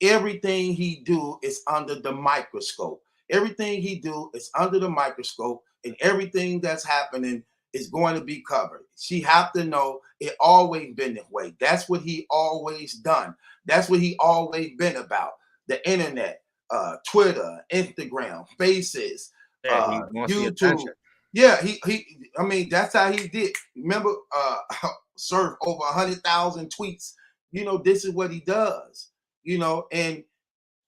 Everything he do is under the microscope. Everything he do is under the microscope, and everything that's happening is going to be covered. She have to know it always been this way. That's what he always done. That's what he always been about. The internet, Twitter, Instagram, Faces, Yeah, he wants the YouTube. attention. Yeah, I mean, that's how he did. Remember, Surf over 100,000 tweets. You know, this is what he does. You know, and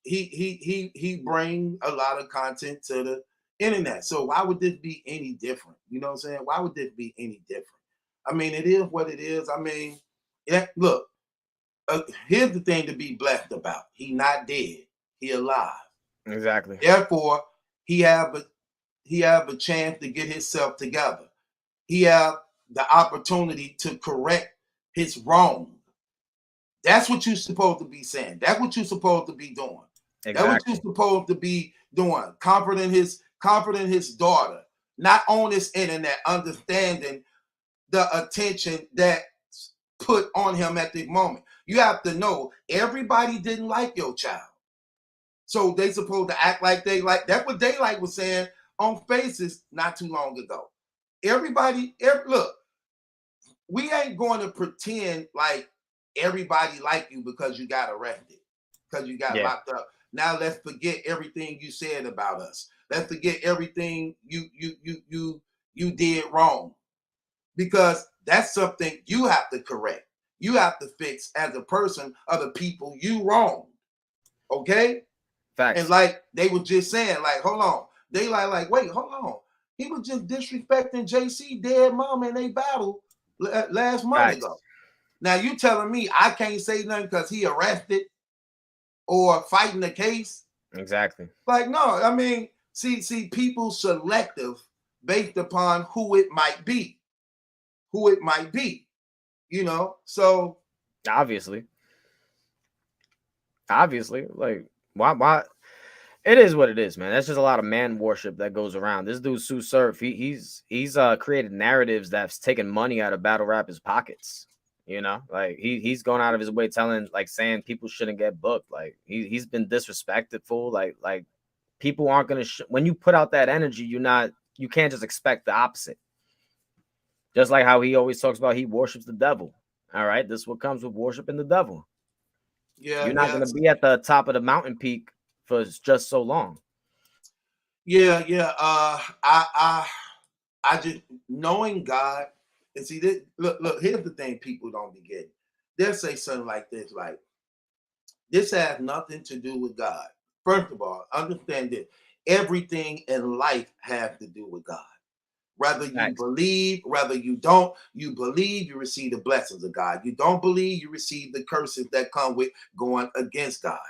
he bring a lot of content to the internet. So why would this be any different? You know what I'm saying? Why would this be any different? I mean, it is what it is. I mean, look, here's the thing to be blessed about. He not dead. He alive. Exactly. Therefore, he have a chance to get himself together. He have the opportunity to correct his wrong. That's what you're supposed to be saying. That's what you're supposed to be doing. Exactly. That's what you're supposed to be doing. Comforting his daughter, not on this internet, understanding the attention that's put on him at the moment. You have to know everybody didn't like your child. So they supposed to act like they like. That's what Daylight was saying on Faces not too long ago. Look, we ain't going to pretend like everybody like you because you got arrested, because you got locked up. Now let's forget everything you said about us. Let's forget everything you did wrong, because that's something you have to correct. You have to fix as a person of the people you wronged. Okay? Facts. And like they were just saying, like, hold on. They like, wait, hold on. He was just disrespecting JC dead mom in a battle last month ago. Now you telling me I can't say nothing because he arrested or fighting the case? Exactly. Like, no, I mean, see, people selective based upon who it might be. You know, so obviously, like why it is what it is, man. That's just a lot of man worship that goes around. This dude Sue Surf, he's created narratives that's taken money out of battle rappers' pockets. You know, like he's going out of his way saying people shouldn't get booked. Like he's been disrespectful. Like people aren't gonna when you put out that energy, you can't just expect the opposite. Just like how he always talks about he worships the devil. All right, this is what comes with worshiping the devil. Yeah, you're not gonna be at the top of the mountain peak for just so long. Yeah. I just knowing God. And see, this, look, here's the thing people don't be getting. They'll say something like this, like, this has nothing to do with God. First of all, understand this. Everything in life has to do with God. Whether you believe, whether you don't, you believe, you receive the blessings of God. You don't believe, you receive the curses that come with going against God.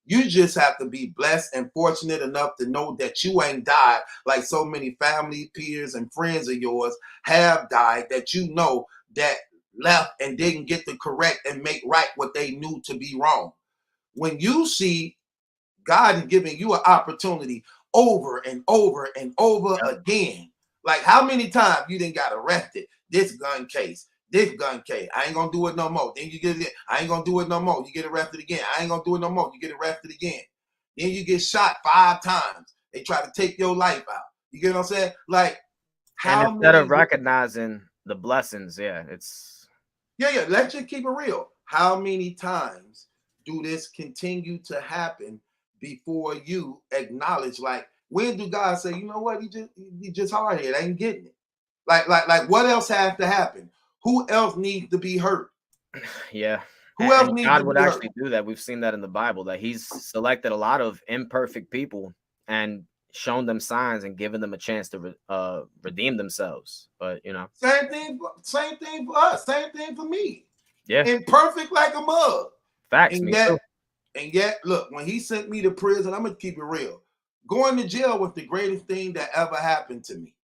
You just have to be blessed and fortunate enough to know that you ain't died like so many family, peers, and friends of yours have died, that you know that left and didn't get to correct and make right what they knew to be wrong. When you see God is giving you an opportunity over and over and over again, like how many times you didn't got arrested, this gun case, I ain't gonna do it no more. Then you get it. I ain't gonna do it no more. You get arrested again. I ain't gonna do it no more. You get arrested again. Then you get shot 5 times. They try to take your life out. You get what I'm saying? Like, how and instead of recognizing the blessings, it's let's just keep it real. How many times do this continue to happen before you acknowledge? Like, when do God say, you know what? He just hard head. I ain't getting it. Like what else has to happen? Who else needs to be hurt? Yeah. Who else needs God to would be actually hurt? do that. We've seen that in the Bible, that he's selected a lot of imperfect people and shown them signs and given them a chance to redeem themselves. But, you know. Same thing for us. Same thing for me. Yeah. Imperfect like a mug. Facts, and me yet, too. And yet, look, when he sent me to prison, I'm going to keep it real. Going to jail was the greatest thing that ever happened to me.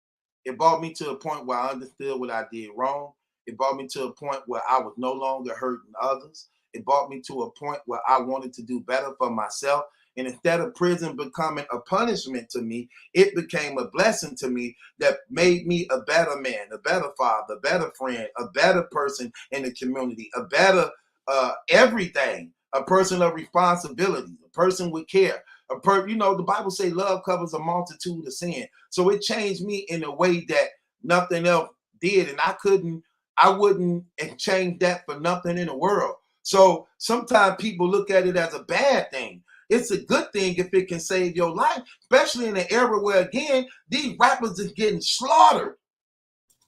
It brought me to a point where I understood what I did wrong. It brought me to a point where I was no longer hurting others. It brought me to a point where I wanted to do better for myself. And instead of prison becoming a punishment to me, it became a blessing to me that made me a better man, a better father, a better friend, a better person in the community, a better everything, a person of responsibility, a person with care. The Bible say love covers a multitude of sin. So it changed me in a way that nothing else did. And I wouldn't exchange that for nothing in the world. So sometimes people look at it as a bad thing. It's a good thing if it can save your life, especially in an era where, again, these rappers is getting slaughtered.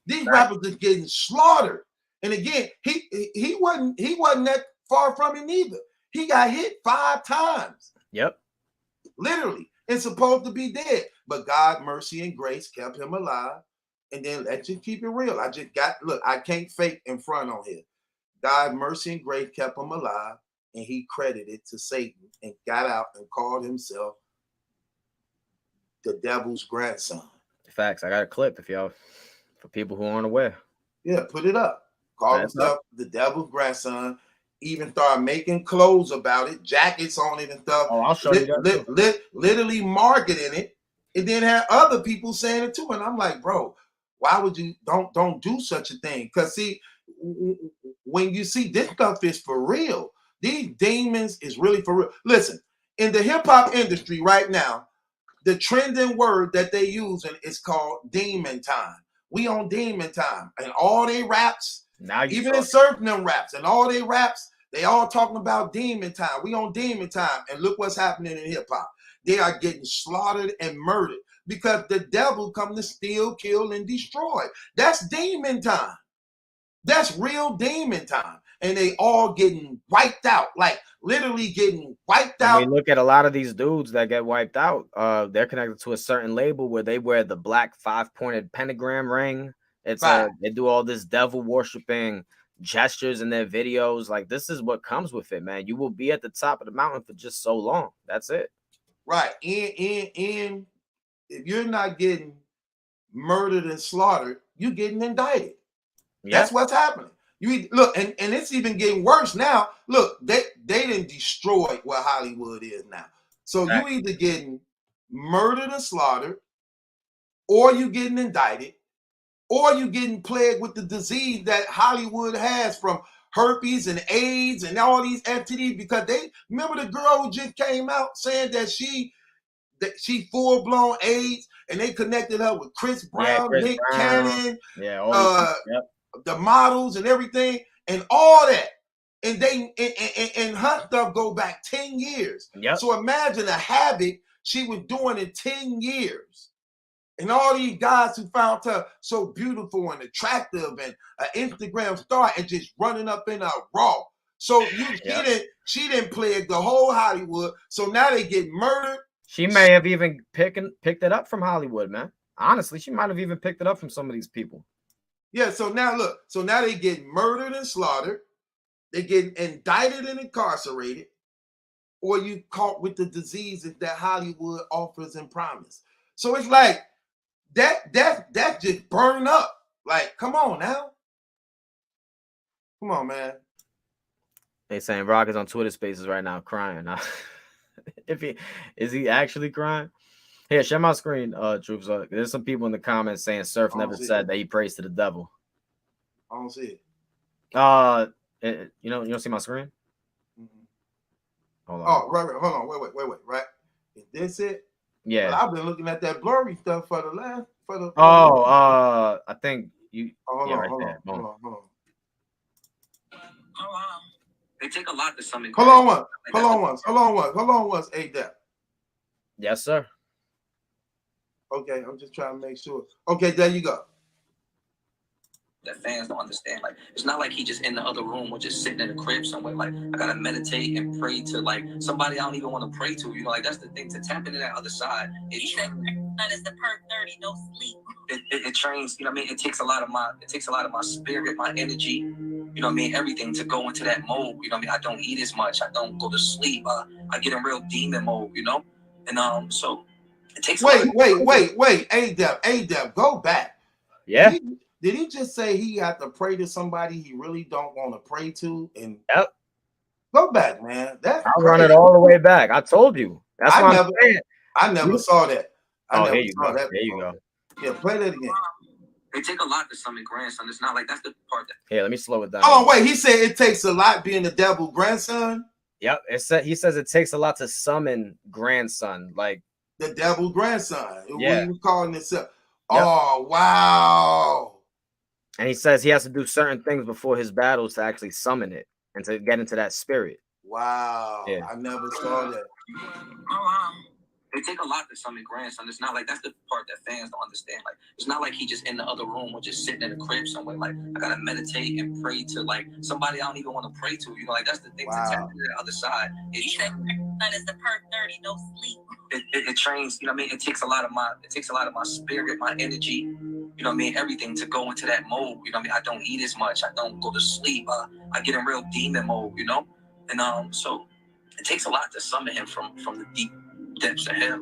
These rappers is getting slaughtered. And again, he wasn't that far from it neither. He got hit 5 times. Yep. Literally. And supposed to be dead. But God, mercy, and grace kept him alive. And then let's just keep it real. I can't fake in front on here. God, mercy, and grace kept him alive. And he credited to Satan and got out and called himself the devil's grandson. Facts. I got a clip for people who aren't aware. Yeah, put it up. Called himself the devil's grandson. Even started making clothes about it, jackets on it and stuff. Oh, I'll show you that. Literally marketing it, and then had other people saying it too. And I'm like, bro, why would you don't do such a thing? Because see, when you see this stuff is for real. These demons is really for real. Listen, in the hip-hop industry right now, the trending word that they using is called demon time. We on demon time. And all they raps, even in certain them raps, and all they raps, they all talking about demon time. We on demon time. And look what's happening in hip-hop. They are getting slaughtered and murdered because the devil come to steal, kill, and destroy. That's demon time. That's real demon time. And they all getting wiped out, like literally getting wiped out. We look at a lot of these dudes that get wiped out. They're connected to a certain label where they wear the black 5-pointed pentagram ring. It's they do all this devil worshiping gestures in their videos. Like, this is what comes with it, man. You will be at the top of the mountain for just so long. That's it. Right. And if you're not getting murdered and slaughtered, you're getting indicted. Yeah. That's what's happening. Look, and it's even getting worse now. Look, they didn't destroy what Hollywood is now. So you either getting murdered and slaughtered, or you getting indicted, or you getting plagued with the disease that Hollywood has from herpes and AIDS and all these STDs. Because they remember the girl who just came out saying that she full-blown AIDS, and they connected her with Chris Brown, Nick Cannon, the models and everything and all that. And they and her stuff go back 10 years. Yep. So imagine the havoc she was doing in 10 years. And all these guys who found her so beautiful and attractive and an Instagram star and just running up in her raw. So she didn't plague the whole Hollywood. So now they get murdered. She may have even picked it up from Hollywood, man. Honestly, she might have even picked it up from some of these people. Yeah, so now look, so now they get murdered and slaughtered, they get indicted and incarcerated, or you caught with the diseases that Hollywood offers and promise. So it's like that just burn up. Like, come on now. Come on, man. They saying Rock is on Twitter Spaces right now crying. Is he actually crying? Here, share my screen, Troops. There's some people in the comments saying Surf never said that he prays to the devil. I don't see it. You don't see my screen? Hold on. Oh, right. Hold on. Wait. Right. Is this it? Yeah. Well, I've been looking at that blurry stuff for the last. I think you. Hold on. They take a lot to some extent. Hold on once. Adept. Yes, sir. Okay, I'm just trying to make sure. Okay, there you go. That fans don't understand. Like, it's not like he just in the other room or just sitting in a crib somewhere. Like, I gotta meditate and pray to like somebody I don't even want to pray to. You know, like that's the thing, to tap into that other side. He said that is the perk 30, no sleep. It trains. You know what I mean? It takes a lot of my spirit, my energy. You know what I mean? Everything to go into that mode. You know what I mean? I don't eat as much. I don't go to sleep. I get in real demon mode. You know, and so. It takes wait. Adept, go back. Yeah. Did he just say he had to pray to somebody he really don't want to pray to? And yep. Go back, man. That's I'll crazy. run it all the way back. I told you. That's why I'm saying. I never saw that. I never here you saw go. that. There you before. go. Yeah, play that again. It take a lot to summon grandson. It's not like that's the part that. Here, let me slow it down. Oh wait, he said it takes a lot being the devil's grandson. Yep, he says it takes a lot to summon grandson, like the devil's grandson. Yeah. What he was calling himself. Yep. Oh wow. And he says he has to do certain things before his battles to actually summon it and to get into that spirit. Wow. Yeah. I never saw that. Oh wow. It take a lot to summon grandson. It's not like that's the part that fans don't understand. Like, it's not like he just in the other room or just sitting in a crib somewhere. Like, I gotta meditate and pray to like somebody I don't even want to pray to. You know, like that's the thing to tap into the other side. He said, "Son is the perk 30, no sleep." It trains. You know what I mean? It takes a lot of my spirit, my energy. You know what I mean? Everything to go into that mode. You know what I mean? I don't eat as much. I don't go to sleep. I get in real demon mode. You know, and so it takes a lot to summon him from the deep depths of hell.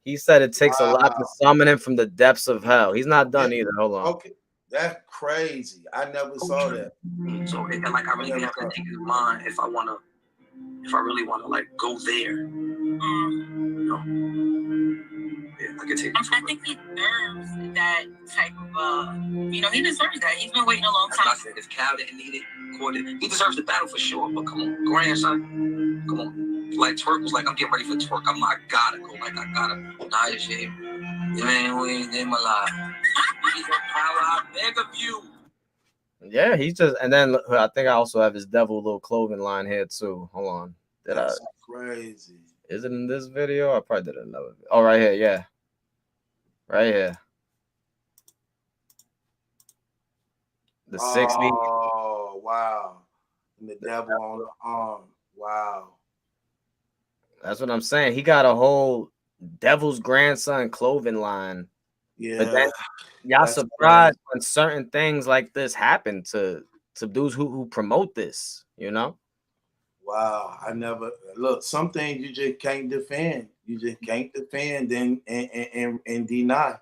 He said it takes a lot to summon him from the depths of hell. He's not done either. Hold on. Okay, that's crazy. I never saw that. So and like I really have to think in mind if I really wanna like go there. You know? Yeah, I can take. I think he deserves that type of you know, he deserves that. He's been waiting a long time. Like I said, if Cal didn't need it, he deserves the battle for sure. But come on, grandson, come on. Like Twerk was like, I'm getting ready for Twerk. I gotta go. Like I gotta. Nah, you shit. You ain't in my life. He's a power. I beg of you. Yeah, he's just, and then I think I also have his devil little clothing line here too. Hold on. That's crazy. Is it in this video? I probably did another video. Oh, right here, yeah. Right here. The 60. Oh, wow. And the devil on the arm. Wow. That's what I'm saying. He got a whole devil's grandson clothing line. Yeah. But then y'all surprised when certain things like this happen to dudes who promote this, you know? Wow. I never look, some things you just can't defend. You just can't defend and deny.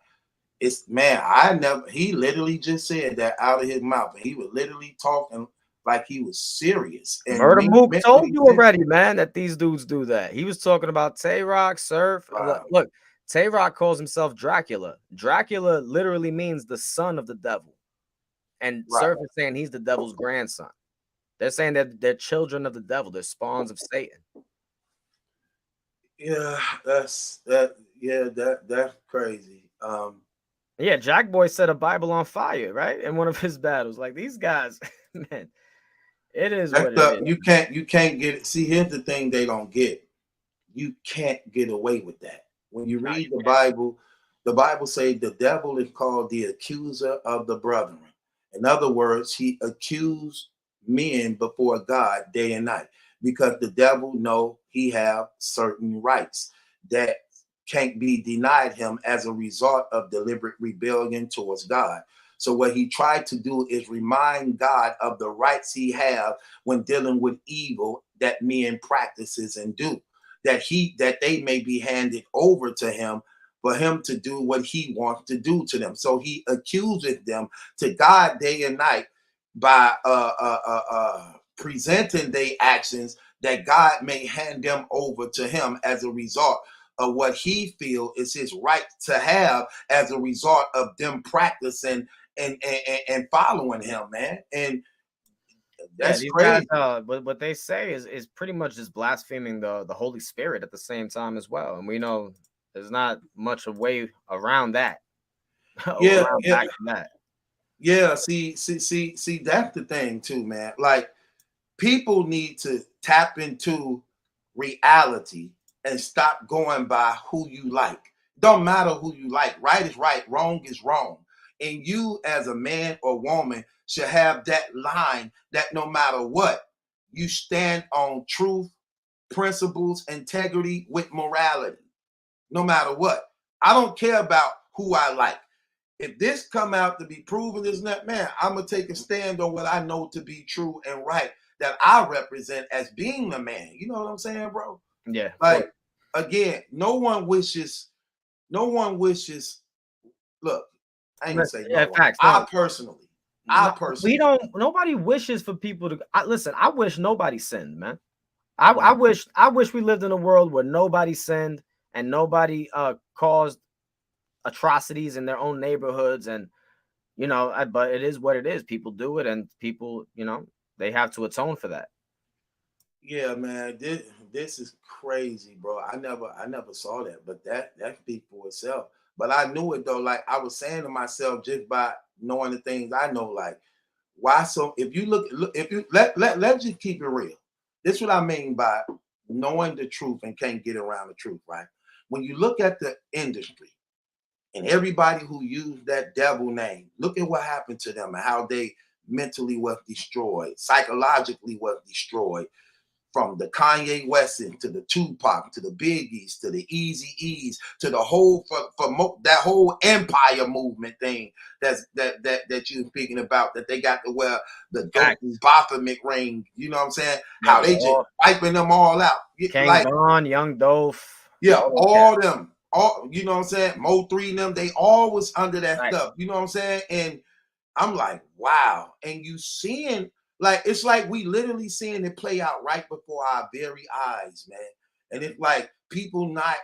It's he literally just said that out of his mouth. And he was literally talking like he was serious. And Murder Mook told you already, man, that these dudes do that. He was talking about Tay-Rock, Surf. Wow. Look, Tay-Rock calls himself Dracula. Dracula literally means the son of the devil. And Surf is saying he's the devil's grandson. They're saying that they're children of the devil. They're spawns of Satan. Yeah, that's crazy. Yeah, Jack Boy set a Bible on fire, right? In one of his battles. Like these guys, man, it is what it is. You can't get it. See, here's the thing they don't get. You can't get away with that. When you read the Bible says the devil is called the accuser of the brethren. In other words, he accused men before God day and night because the devil know he have certain rights that can't be denied him as a result of deliberate rebellion towards God. So what he tried to do is remind God of the rights he have when dealing with evil that men practices and do, that they may be handed over to him for him to do what he wants to do to them. So he accuses them to God day and night by presenting their actions that God may hand them over to him as a result of what he feels is his right to have as a result of them practicing and following him, man. And that's crazy. But what they say is pretty much just blaspheming the Holy Spirit at the same time as well. And we know there's not much a way around that. Yeah, see, that's the thing too, man. Like people need to tap into reality and stop going by who you like. Don't matter who you like. Right is right, wrong is wrong. And you as a man or woman should have that line that no matter what, you stand on truth, principles, integrity with morality. No matter what. I don't care about who I like. If this come out to be proven this and that, man, I'm going to take a stand on what I know to be true and right that I represent as being the man. You know what I'm saying, bro? Yeah. Like, again, no one wishes, look, I ain't gonna say no facts, I personally, nobody wishes for people to listen. I wish nobody sinned, man. I wish we lived in a world where nobody sinned and nobody caused atrocities in their own neighborhoods, and but it is what it is. People do it, and people, they have to atone for that. Yeah, man, this is crazy, bro. I never saw that, but that speaks for itself. But I knew it though. Like I was saying to myself, just by knowing the things I know, like why so? If you look, if you let's just keep it real. This is what I mean by knowing the truth and can't get around the truth, right? When you look at the industry and everybody who used that devil name, look at what happened to them and how they mentally was destroyed, psychologically was destroyed. From the Kanye West to the Tupac to the Biggies to the Easy E's to the whole that whole empire movement thing that you're speaking about, that they got to wear the dope Baphomet ring. You know what I'm saying? How they just wiping them all out. King like Von, Young Dolph. Yeah, all them. All, you know what I'm saying? Mo3 and them, they all was under that stuff. You know what I'm saying? And I'm like, wow. And you seeing, like, it's like we literally seeing it play out right before our very eyes, man. And it's like people not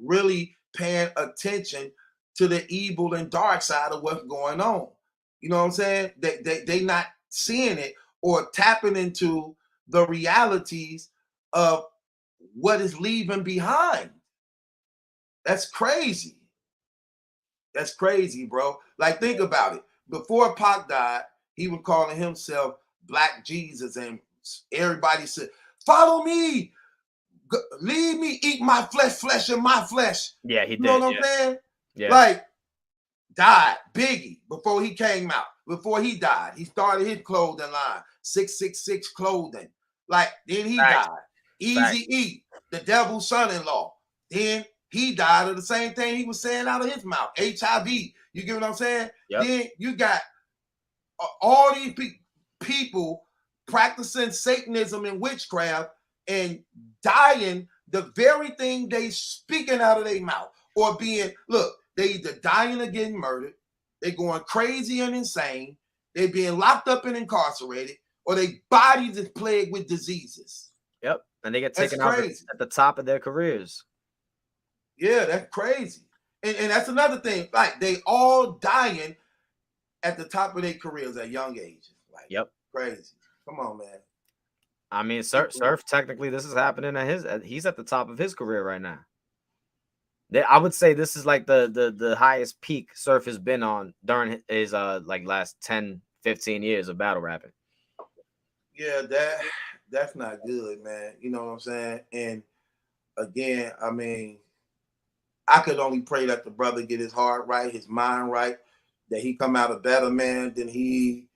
really paying attention to the evil and dark side of what's going on. You know what I'm saying? They not seeing it or tapping into the realities of what is leaving behind. That's crazy. That's crazy, bro. Like, think about it. Before Pac died, he was calling himself Black Jesus, and everybody said, follow me, leave me, eat my flesh and my flesh. Yeah, he did. You know what I'm saying? Yeah. Like, died. Biggie, before he came out, before he died, he started his clothing line, 666 clothing. Like, then he died. Easy E, the devil's son-in-law. Then he died of the same thing he was saying out of his mouth, HIV. You get what I'm saying? Yep. Then you got all these people practicing Satanism and witchcraft and dying the very thing they speaking out of their mouth, or being, look, they either dying or getting murdered, they going crazy and insane, they being locked up and incarcerated, or their bodies is plagued with diseases. Yep. And they get taken out at the top of their careers. Yeah, that's crazy. And that's another thing. Like, they all dying at the top of their careers at young ages. Like, yep. Crazy. Come on, man. I mean, Surf, technically, this is happening at he's at the top of his career right now. I would say this is like the highest peak Surf has been on during his like last 10, 15 years of battle rapping. Yeah, that's not good, man. You know what I'm saying? And again, I mean, I could only pray that the brother get his heart right, his mind right, that he come out a better man than he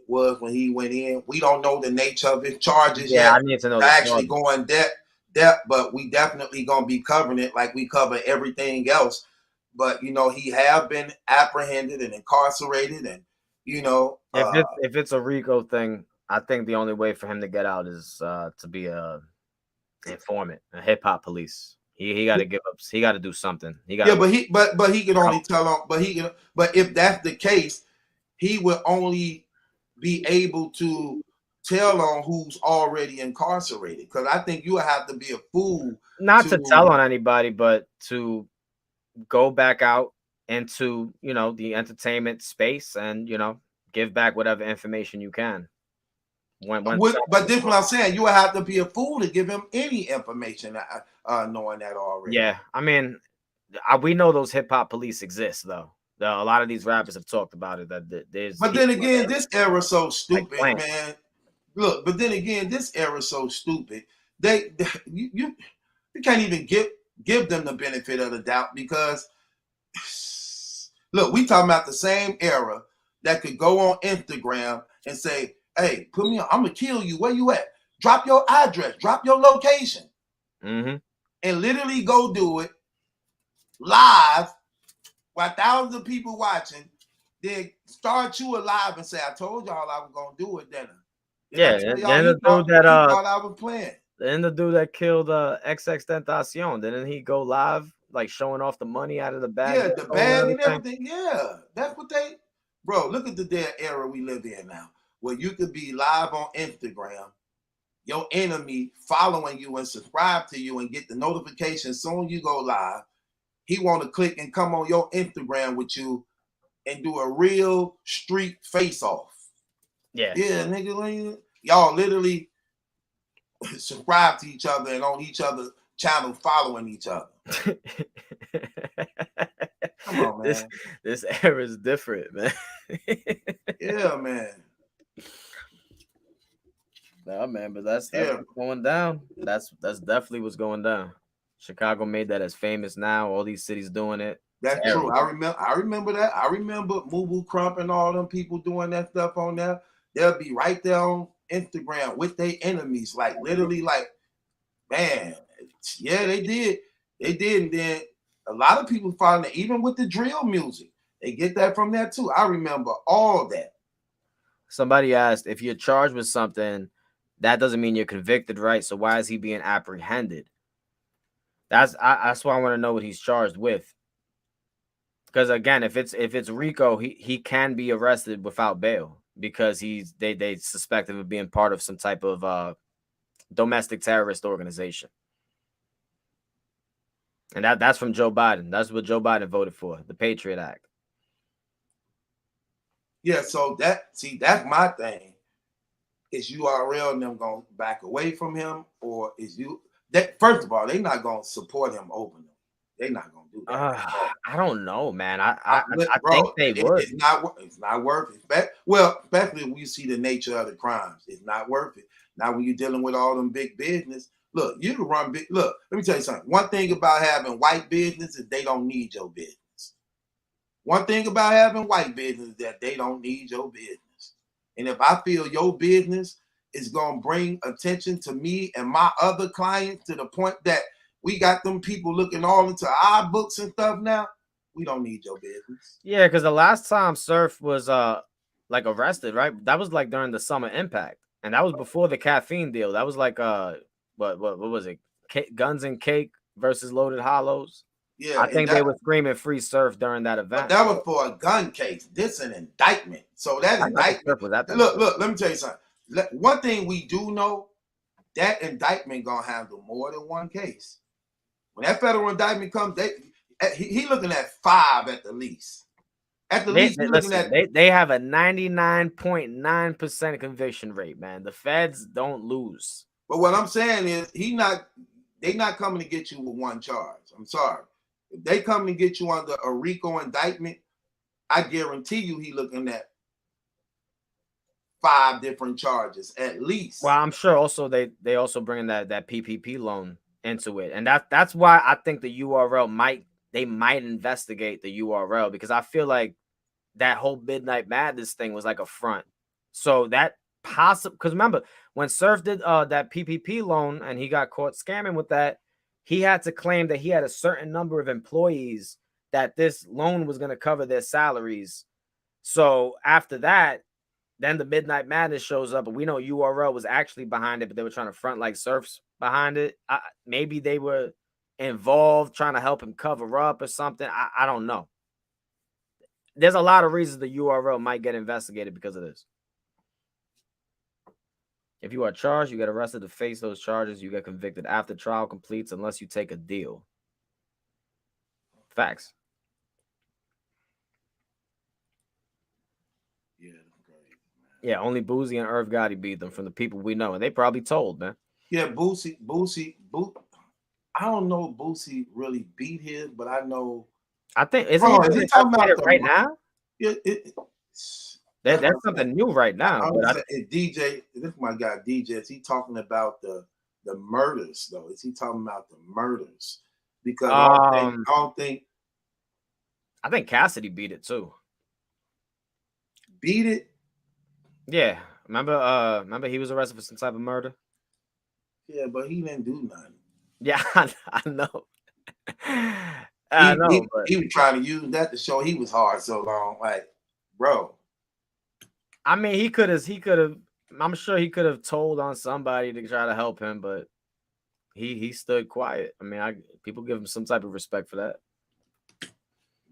was when he went in. We don't know the nature of his charges yet. I need to know. Actually going depth, but we definitely gonna be covering it like we cover everything else. But he have been apprehended and incarcerated, and if it's a RICO thing, I think the only way for him to get out is to be a informant, a hip hop police. He got to give up. He got to do something. But he can only tell on. But if that's the case, he will only be able to tell on who's already incarcerated. Because I think you would have to be a fool not to tell on anybody, but to go back out into the entertainment space and give back whatever information you can. But this is what I'm saying. You would have to be a fool to give him any information, knowing that already. Yeah, I mean, we know those hip hop police exist, though. A lot of these rappers have talked about it. That there's. But then again, this era is so stupid, man. Look, but then again, this era is so stupid. You can't even give them the benefit of the doubt, because look, we talking about the same era that could go on Instagram and say, hey, put me on, I'm gonna kill you. Where you at? Drop your address, drop your location. And literally go do it live while thousands of people watching, then start you alive and say, I told y'all I was gonna do it then. Yeah, and the dude that I was playing. And the dude that killed XXXTentacion, didn't he go live like showing off the money out of the bag? Yeah, the bag and everything. Yeah, that's what bro, look at the dead era we live in now, where you could be live on Instagram, your enemy following you and subscribe to you and get the notification soon you go live. He want to click and come on your Instagram with you and do a real street face off. Yeah, nigga, y'all literally subscribe to each other and on each other's channel following each other. Come on, man. This era is different, man. Yeah, man. No, man, but that's what's going down. That's definitely what's going down. Chicago made that as famous now. All these cities doing it. That's true. I remember that. I remember Moo Crump and all them people doing that stuff on there. They'll be right there on Instagram with their enemies, like literally, like, man, yeah, they did. They did, and then a lot of people find that even with the drill music, they get that from that too. I remember all that. Somebody asked, if you're charged with something, that doesn't mean you're convicted, right? So why is he being apprehended? That's why I want to know what he's charged with. Because again, if it's RICO, he can be arrested without bail because they suspect him of being part of some type of domestic terrorist organization. And that's from Joe Biden. That's what Joe Biden voted for, the Patriot Act. Yeah, so that's my thing. Is URL and them going to back away from him, or is you that first of all, they're not going to support him openly. They're not going to do that. I don't know, man. I think they would. It's not worth it. Well, especially when you see the nature of the crimes, it's not worth it. Now, when you're dealing with all them big business, look, you can run big. Look, let me tell you something. One thing about having white business is they don't need your business. One thing about having white business is that they don't need your business. And if I feel your business is going to bring attention to me and my other clients to the point that we got them people looking all into our books and stuff now, we don't need your business. Yeah, because the last time Surf was like arrested, right? That was like during the Summer Impact. And that was before the caffeine deal. That was like what was it? Guns and Cake versus Loaded Hollows. Yeah, I think they were screaming free Surf during that event. But that was for a gun case. This is an indictment. So that indictment. Look, let me tell you something. One thing we do know, that indictment gonna handle more than one case. When that federal indictment comes, he looking at 5 at the least. At the least, they have a 99.9% conviction rate, man. The feds don't lose. But what I'm saying is, they not coming to get you with one charge. I'm sorry. If they come to get you under a RICO indictment, I guarantee you he looking at 5 different charges at least. Well, I'm sure also they also bring that PPP loan into it, and that's why I think the URL might investigate the URL, because I feel like that whole Midnight Madness thing was like a front. So that possible, because remember when Surf did that PPP loan and he got caught scamming with that, he had to claim that he had a certain number of employees that this loan was going to cover their salaries. So after that, then the Midnight Madness shows up, and we know URL was actually behind it, but they were trying to front like Surf's behind it. Maybe they were involved trying to help him cover up or something. I don't know. There's a lot of reasons the URL might get investigated because of this. If you are charged, you get arrested to face those charges. You get convicted after trial completes unless you take a deal. Facts. Yeah, that's great, man. Yeah, only Boosie and Irv Gotti beat them from the people we know, and they probably told, man. Yeah, Boosie. I don't know if Boosie really beat his, but I know. I think is he talking about it right now? Yeah, that's something new right now. DJ, this is my guy DJ. Is he talking about the murders though? Is he talking about the murders? Because I think Cassidy beat it too. Beat it? Yeah. Remember he was arrested for some type of murder? Yeah, but he didn't do nothing. Yeah, I know. He was trying to use that to show he was hard so long. Like, bro. I mean, he could have. I'm sure he could have told on somebody to try to help him, but he stood quiet. I mean, people give him some type of respect for that.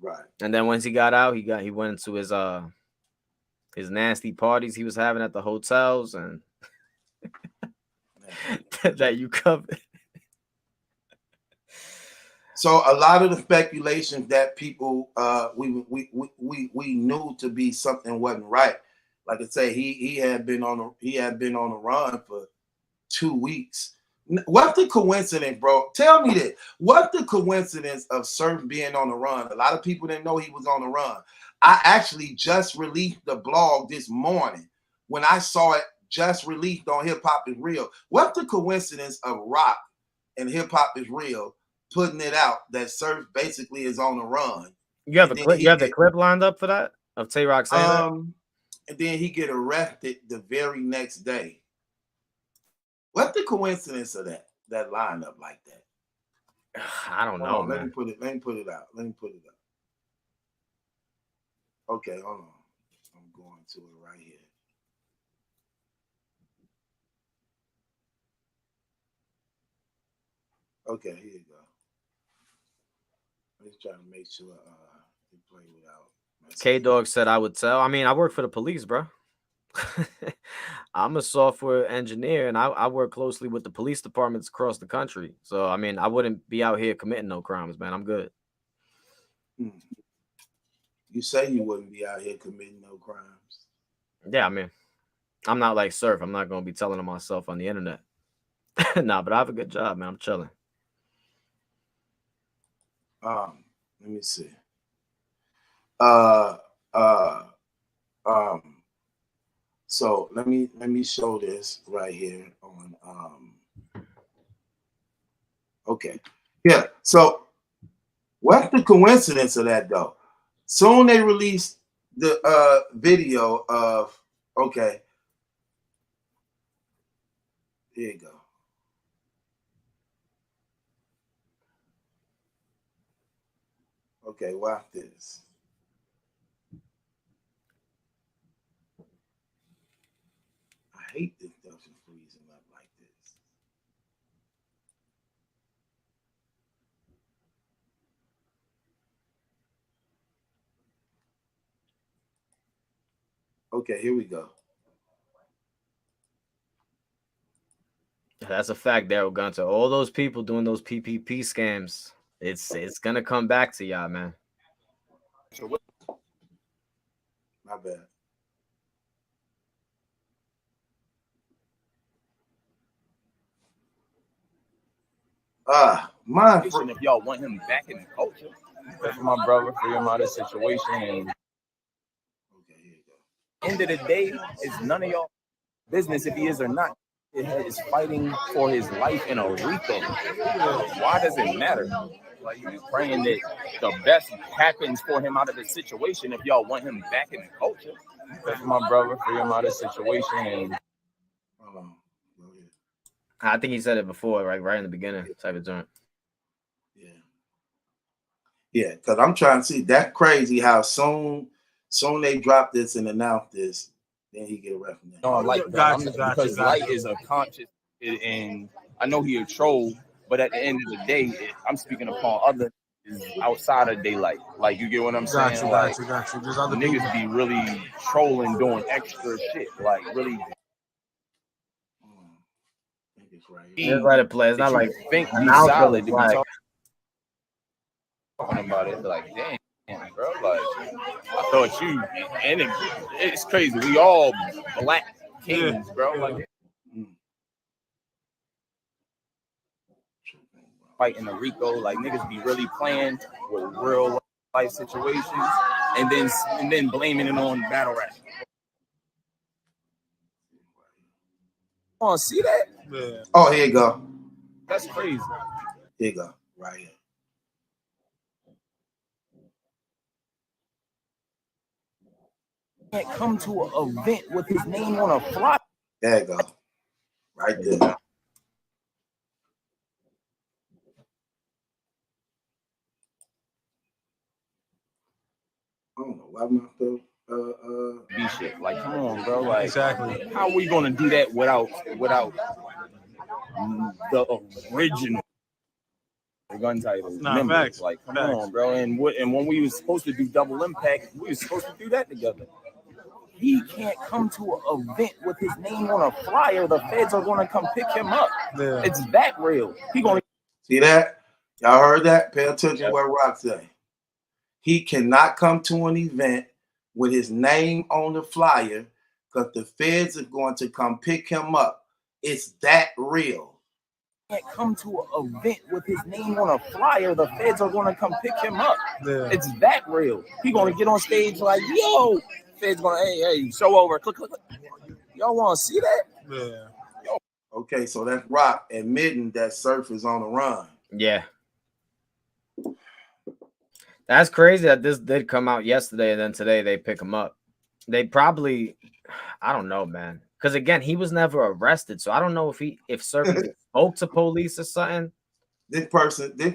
Right. And then once he got out, he went into his nasty parties he was having at the hotels, and that you covered. So a lot of the speculations that people we knew to be something wasn't right. Like I say, he had been on a run for 2 weeks. What the coincidence, bro? Tell me this. What the coincidence of Surf being on the run? A lot of people didn't know he was on the run. I actually just released the blog this morning when I saw it just released on Hip Hop Is Real. What the coincidence of Rock and Hip Hop Is Real putting it out that Surf basically is on the run? You have a clip. You have the clip lined up for that of Tay Rock saying that? And then he get arrested the very next day. What the coincidence of that lineup like that? I don't know, man. Let me put it out. Okay, hold on. I'm going to it right here. Okay, here you go. Let's try to make sure you play without. K-Dog said I would tell. I mean, I work for the police, bro. I'm a software engineer, and I work closely with the police departments across the country. So, I mean, I wouldn't be out here committing no crimes, man. I'm good. You say you wouldn't be out here committing no crimes. Yeah, I mean, I'm not like Surf. I'm not going to be telling on myself on the internet. Nah, but I have a good job, man. I'm chilling. Let me see. So let me show this right here on okay. Yeah, so what's the coincidence of that though? Soon they released the video of okay. Here you go. Okay, watch this. I hate this stuff is freezing up like this. Okay, here we go. That's a fact, Daryl Gunter. All those people doing those PPP scams, it's gonna come back to y'all, man. My bad. If y'all want him back in the culture, that's my brother for him out of this situation. And end of the day, it's none of y'all business if he is or not. It is fighting for his life in a Rico. Why does it matter? Like, he's praying that the best happens for him out of this situation if y'all want him back in the culture. That's my brother for him out of this situation. And I think he said it before, right in the beginning, type of joint. Yeah, because I'm trying to see. That's crazy how soon they drop this and announce this, then he get arrested. No, like because Light is a conscious, and I know he a troll, but at the end of the day, I'm speaking upon other outside of daylight. Like, you get what I'm saying? Got you. There's other niggas be really trolling, doing extra shit, like really. Just let it play. It's not like think be solid to be talking about it. Like, damn, bro. Like, I thought you, and it's crazy. We all black kings, bro. Like, fighting the Rico, like niggas be really playing with real life situations, and then blaming it on battle rap. Oh, see that? Yeah. Oh, here you go. That's crazy. Here you go. Right here. Can't come to an event with his name on a flyer. There you go. Right there. I don't know why my stuff. Be shit. Like, come on, bro. Like, exactly. How are we gonna do that without the original gun titles? Facts. Like, come on, bro. And when we was supposed to do Double Impact, we was supposed to do that together. he can't come to an event with his name on a flyer. The feds are going to come pick him up. Yeah. It's that real. He going to see that? Y'all heard that? Pay attention to what Rock say. He cannot come to an event with his name on the flyer because the feds are going to come pick him up. It's that real. Can't come to an event with his name on a flyer. The feds are going to come pick him up. Yeah. It's that real. He going to get on stage like, yo, feds going, hey, show over. Click. Y'all want to see that? Yeah. Yo. Okay, so that's Rock admitting that Surf is on the run. Yeah. That's crazy that this did come out yesterday and then today they pick him up. They probably, I don't know, man. Because again, he was never arrested, so I don't know if Surf spoke to police or something. This person, this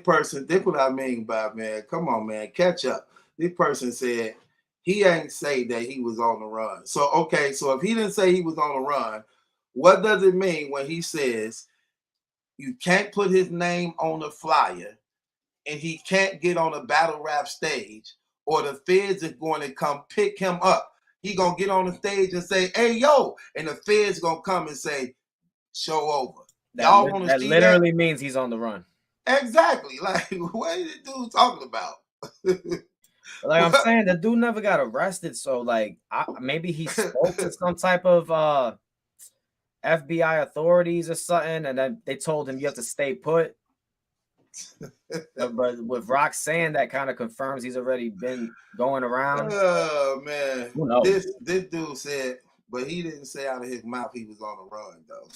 what I mean by, man, come on, man, catch up. This person said he ain't say that he was on the run. So, okay, so if he didn't say he was on the run, what does it mean when he says you can't put his name on the flyer and he can't get on a battle rap stage or the feds are going to come pick him up? He going to get on the stage and say, hey, yo, and the feds going to come and say, show over. Y'all want to see that? That literally means he's on the run. Exactly. Like, what is this dude talking about? Like I'm saying, the dude never got arrested, so like maybe he spoke to some type of FBI authorities or something, and then they told him you have to stay put. But with Rock saying that, kind of confirms he's already been going around. Oh man, who knows? This dude said, but he didn't say out of his mouth he was on the run though.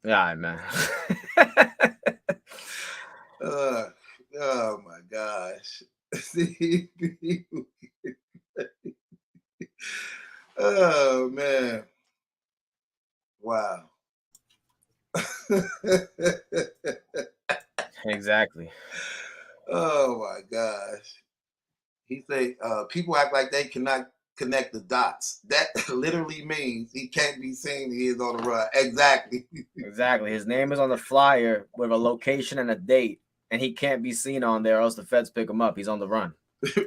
Yeah, man. Oh my gosh. Oh man. Wow. Exactly. Oh my gosh. He say people act like they cannot connect the dots. That literally means he can't be seen. He is on the run. Exactly. Exactly. His name is on the flyer with a location and a date, and he can't be seen on there, or else the feds pick him up. He's on the run.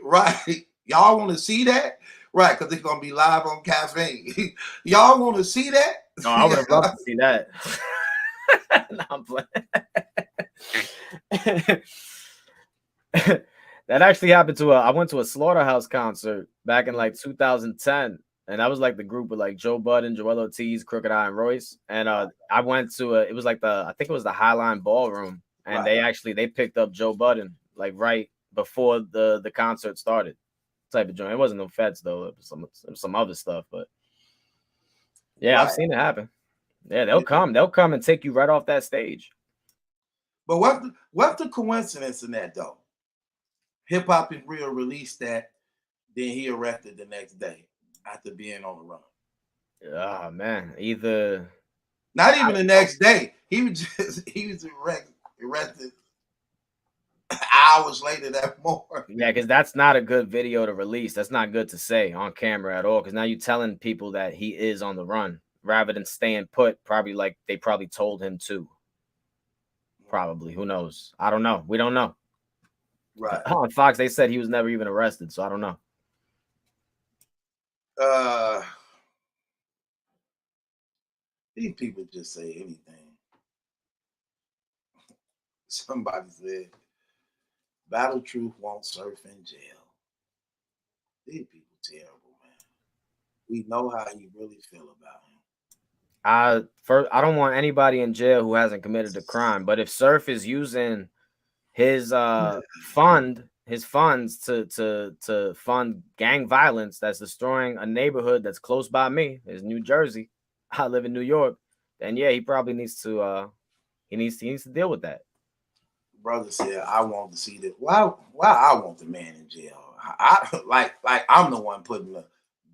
Right. Y'all want to see that? Right, because it's gonna be live on Caffeine. Y'all want to see that? No, I would have loved to see that. No, I'm playing. That actually happened to I went to a Slaughterhouse concert back in like 2010, and that was like the group with like Joe Budden, Joel Ortiz, Crooked Eye, and Royce. And I went to it was like I think it was the Highline Ballroom, and they picked up Joe Budden like right before the concert started. Type of joint. It wasn't no feds though. It was some other stuff, but yeah, I've seen it happen. Yeah, they'll come and take you right off that stage. But what's the coincidence in that though? Hip Hop is Real released that, then he arrested the next day after being on the run. Oh man, either not even the next day. He was arrested hours later that morning. Yeah, because that's not a good video to release. That's not good to say on camera at all. Because now you're telling people that he is on the run rather than staying put. Probably like they probably told him to. Probably, who knows? I don't know. We don't know. Right. On Fox, they said he was never even arrested, so I don't know. These people just say anything. Somebody said, Battle Truth won't surf in jail. These people terrible, man. We know how you really feel about him. I don't want anybody in jail who hasn't committed a crime, but if Surf is using his funds to fund gang violence that's destroying a neighborhood that's close by me, is New Jersey. I live in New York. Then yeah, he probably needs to he needs to deal with that. Brother said, I want to see that. Why I want the man in jail? I like I'm the one putting the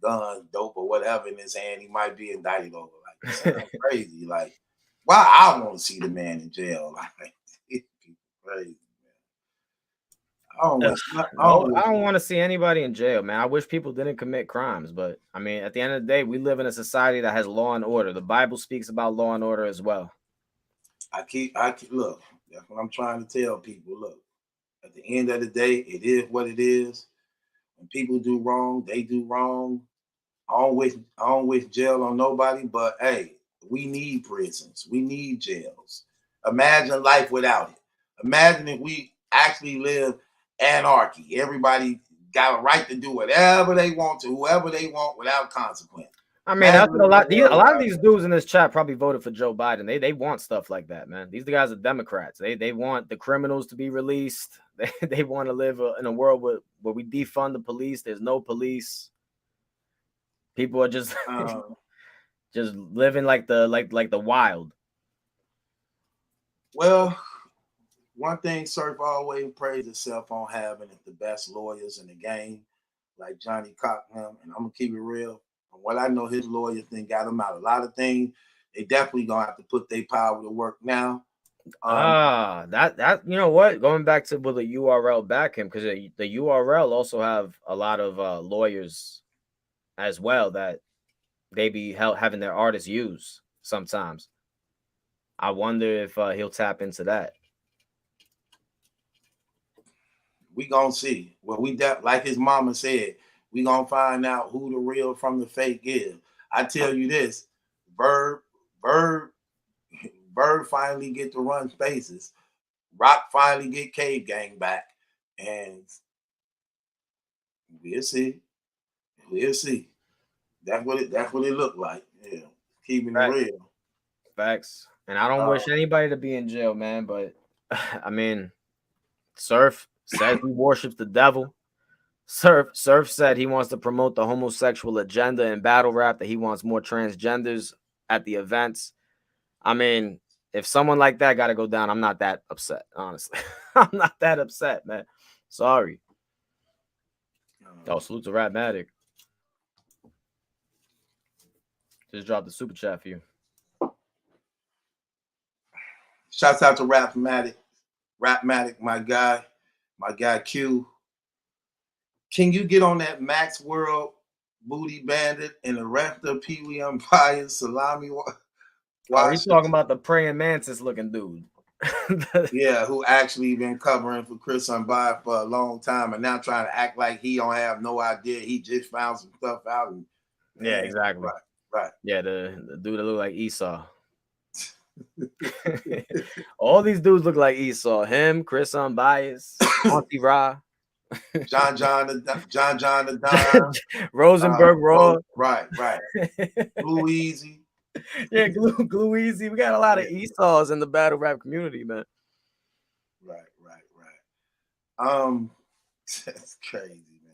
gun, dope, or whatever in his hand. He might be indicted over. Like, it's crazy. Like, why I want to see the man in jail? Like, it's crazy. I don't want to see anybody in jail, man. I wish people didn't commit crimes, but I mean, at the end of the day, we live in a society that has law and order. The Bible speaks about law and order as well. I keep look. That's what I'm trying to tell people. Look, at the end of the day, it is what it is. When people do wrong, they do wrong. I don't wish jail on nobody, but hey, we need prisons. We need jails. Imagine life without it. Imagine if we actually live anarchy. Everybody got a right to do whatever they want to, whoever they want, without consequence. I mean, that's what a lot of these dudes in this chat probably voted for Joe Biden. They want stuff like that, man. These guys are Democrats. They want the criminals to be released. They want to live in a world where we defund the police. There's no police. People are just just living like the wild. Well, one thing Surf always praised himself on having is the best lawyers in the game, like Johnny Cochran. And I'm gonna keep it real. From what I know, his lawyer thing got him out a lot of things. They definitely gonna have to put their power to work now. That you know what? Going back to will the URL back him, because the URL also have a lot of lawyers as well that they be having their artists use sometimes. I wonder if he'll tap into that. We gonna see. Well, like his mama said, we gonna find out who the real from the fake is. I tell you this, Bird finally get to run spaces. Rock finally get Cave Gang back, and we'll see. We'll see. That's what it looked like. Yeah, keeping it real. Facts. And I don't wish anybody to be in jail, man. But I mean, Surf says he worships the devil. Surf said he wants to promote the homosexual agenda in battle rap, that he wants more transgenders at the events. I mean, if someone like that got to go down, I'm not that upset, honestly. I'm not that upset, man. Sorry. Oh, salute to Rapmatic. Just dropped the super chat for you. Shouts out to Rapmatic, my guy Q. Can you get on that Max World Booty Bandit and the rest of Pee Wee Empire Salami? Oh, he's talking about the praying mantis looking dude. Yeah, who actually been covering for Chris Unbiased for a long time and now trying to act like he don't have no idea. He just found some stuff out. And, yeah, exactly. Right. Yeah, the dude that look like Esau. All these dudes look like Esau. Him, Chris Unbiased, Auntie Ra, John the Don, Rosenberg Raw. Right. Blue Easy. Yeah, Glue Easy. We got a lot of Esau's in the battle rap community, man. Right. That's crazy, man.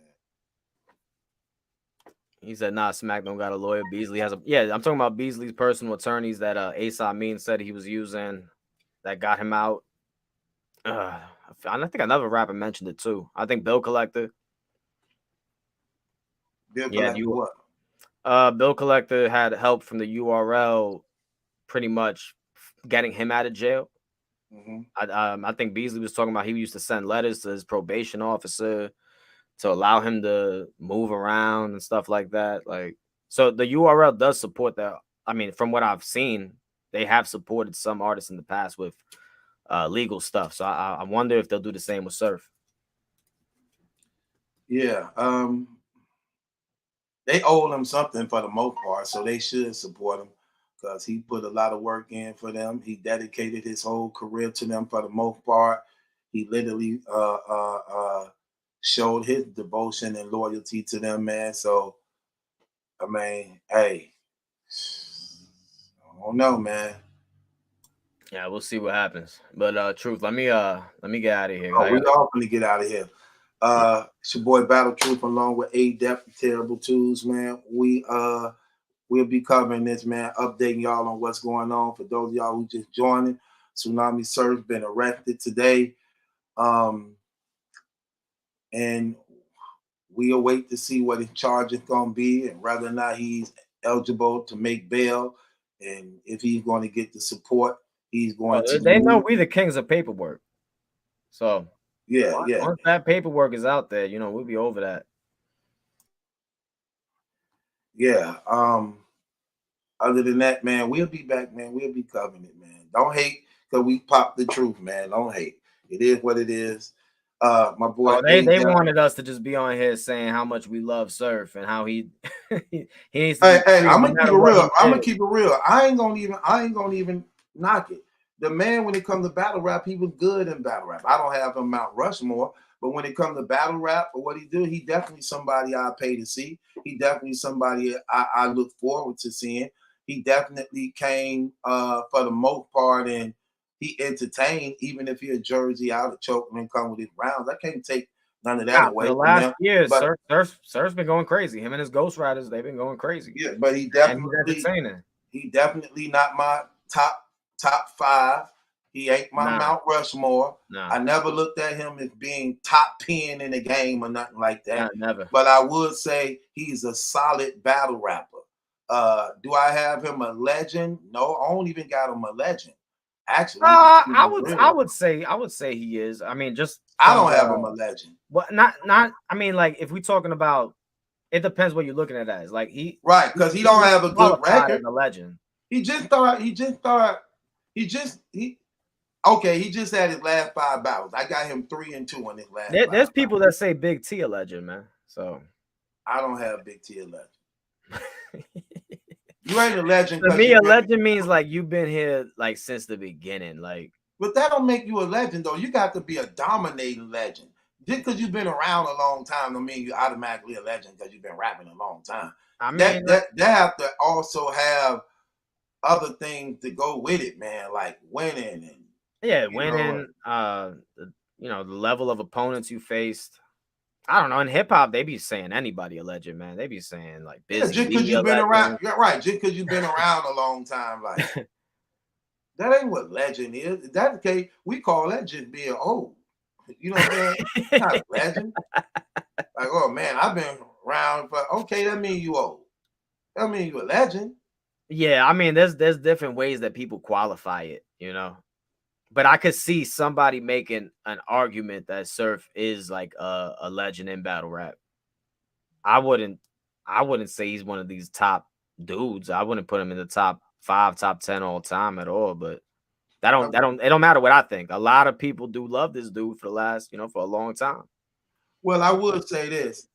He said, nah, Smack don't got a lawyer. Beasley has a... Yeah, I'm talking about Beasley's personal attorneys that Asa Amin said he was using that got him out. I think another rapper mentioned it, too. I think Bill Collector. Bill Collector what? Bill Collector had help from the URL pretty much getting him out of jail. Mm-hmm. I think Beasley was talking about he used to send letters to his probation officer to allow him to move around and stuff like that. Like, so the URL does support that. I mean, from what I've seen, they have supported some artists in the past with legal stuff. So I wonder if they'll do the same with Surf. Yeah. They owe him something for the most part, so they should support him because he put a lot of work in for them. He dedicated his whole career to them for the most part. He literally showed his devotion and loyalty to them, man. So, I mean, hey, I don't know, man. Yeah, we'll see what happens. But Truth, let me get out of here. Oh, we all gonna get out of here. It's your boy Battle Truth along with Adept, Terrible Twos, man. We'll be covering this, man, updating y'all on what's going on. For those of y'all who just joining, Tsunami Surf's been arrested today. And we await to see what his charge is going to be and whether or not he's eligible to make bail and if he's going to get the support he's going to. They know we the kings of paperwork. So, yeah. Once that paperwork is out there, we'll be over that. Yeah. Other than that, man, we'll be back, man. We'll be covering it, man. Don't hate because we popped the truth, man. Don't hate. It is what it is. My boy. Oh, they wanted us to just be on here saying how much we love Surf and how he he needs to. Hey, I'm no gonna keep it real. I'm gonna keep it real. I ain't gonna even knock it. The man, when it comes to battle rap, he was good in battle rap. I don't have him Mount Rushmore, but when it comes to battle rap or what he do, he definitely somebody I pay to see. He definitely somebody I look forward to seeing. He definitely came for the most part, and he entertained, even if he a Jersey out of choking and come with his rounds. I can't take none of that away. For the last year, Surf's been going crazy. Him and his Ghost Riders, they've been going crazy. Yeah, but he definitely not my top 5. He ain't my Mount Rushmore. I never looked at him as being top 10 in the game or nothing like that. Never. But I would say he's a solid battle rapper. Do I have him a legend? No, I don't even got him a legend. Actually, I would say he is. I mean, just I don't have him a legend. But not. I mean, like if we're talking about, it depends what you're looking at as. Like right, because he don't have a good record. A legend. He just had his last 5 battles. I got him 3-2 in his last. There's people that say Big T a legend, man. So I don't have Big T a legend. You ain't a legend. To me, a legend means like you've been here like since the beginning. Like, but that don't make you a legend though. You got to be a dominating legend. Just because you've been around a long time don't mean you're automatically a legend because you've been rapping a long time. I mean, that have to also have other things to go with it, man, like winning and winning. The level of opponents you faced. I don't know. In hip hop, they be saying anybody a legend, man. They be saying like Busy. Yeah, just because you've been around, right? Just because you've been around a long time, like that ain't what legend is. If that's the case, we call that just being old. You know what I'm saying? Not a legend. Like, oh man, I've been around for. Okay, that means you old. That means you a legend. Yeah, I mean, there's different ways that people qualify it, you know. But I could see somebody making an argument that Surf is like a legend in battle rap. I wouldn't say he's one of these top dudes. I wouldn't put him in the top 5, top 10 all time at all. But it don't matter what I think. A lot of people do love this dude for the last, for a long time. Well, I would say this.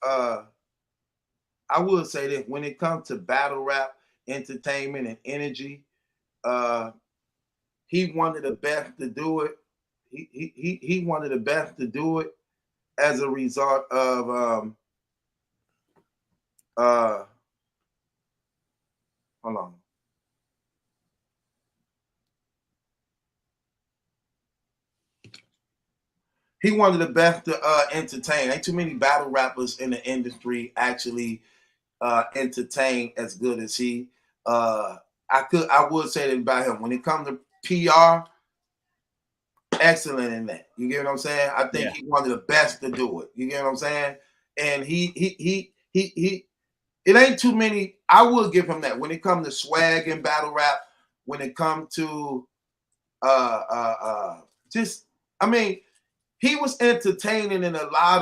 When it comes to battle rap, entertainment, and energy, he one of the best to do it. He one of the best to do it as a result of hold on. He one of the best to entertain. Ain't too many battle rappers in the industry actually entertain as good as he. I would say that about him. When it comes to PR, excellent in that. You get what I'm saying? I think he's one of the best to do it. You get what I'm saying? And he it ain't too many. I will give him that. When it comes to swag in battle rap, when it comes to he was entertaining in a lot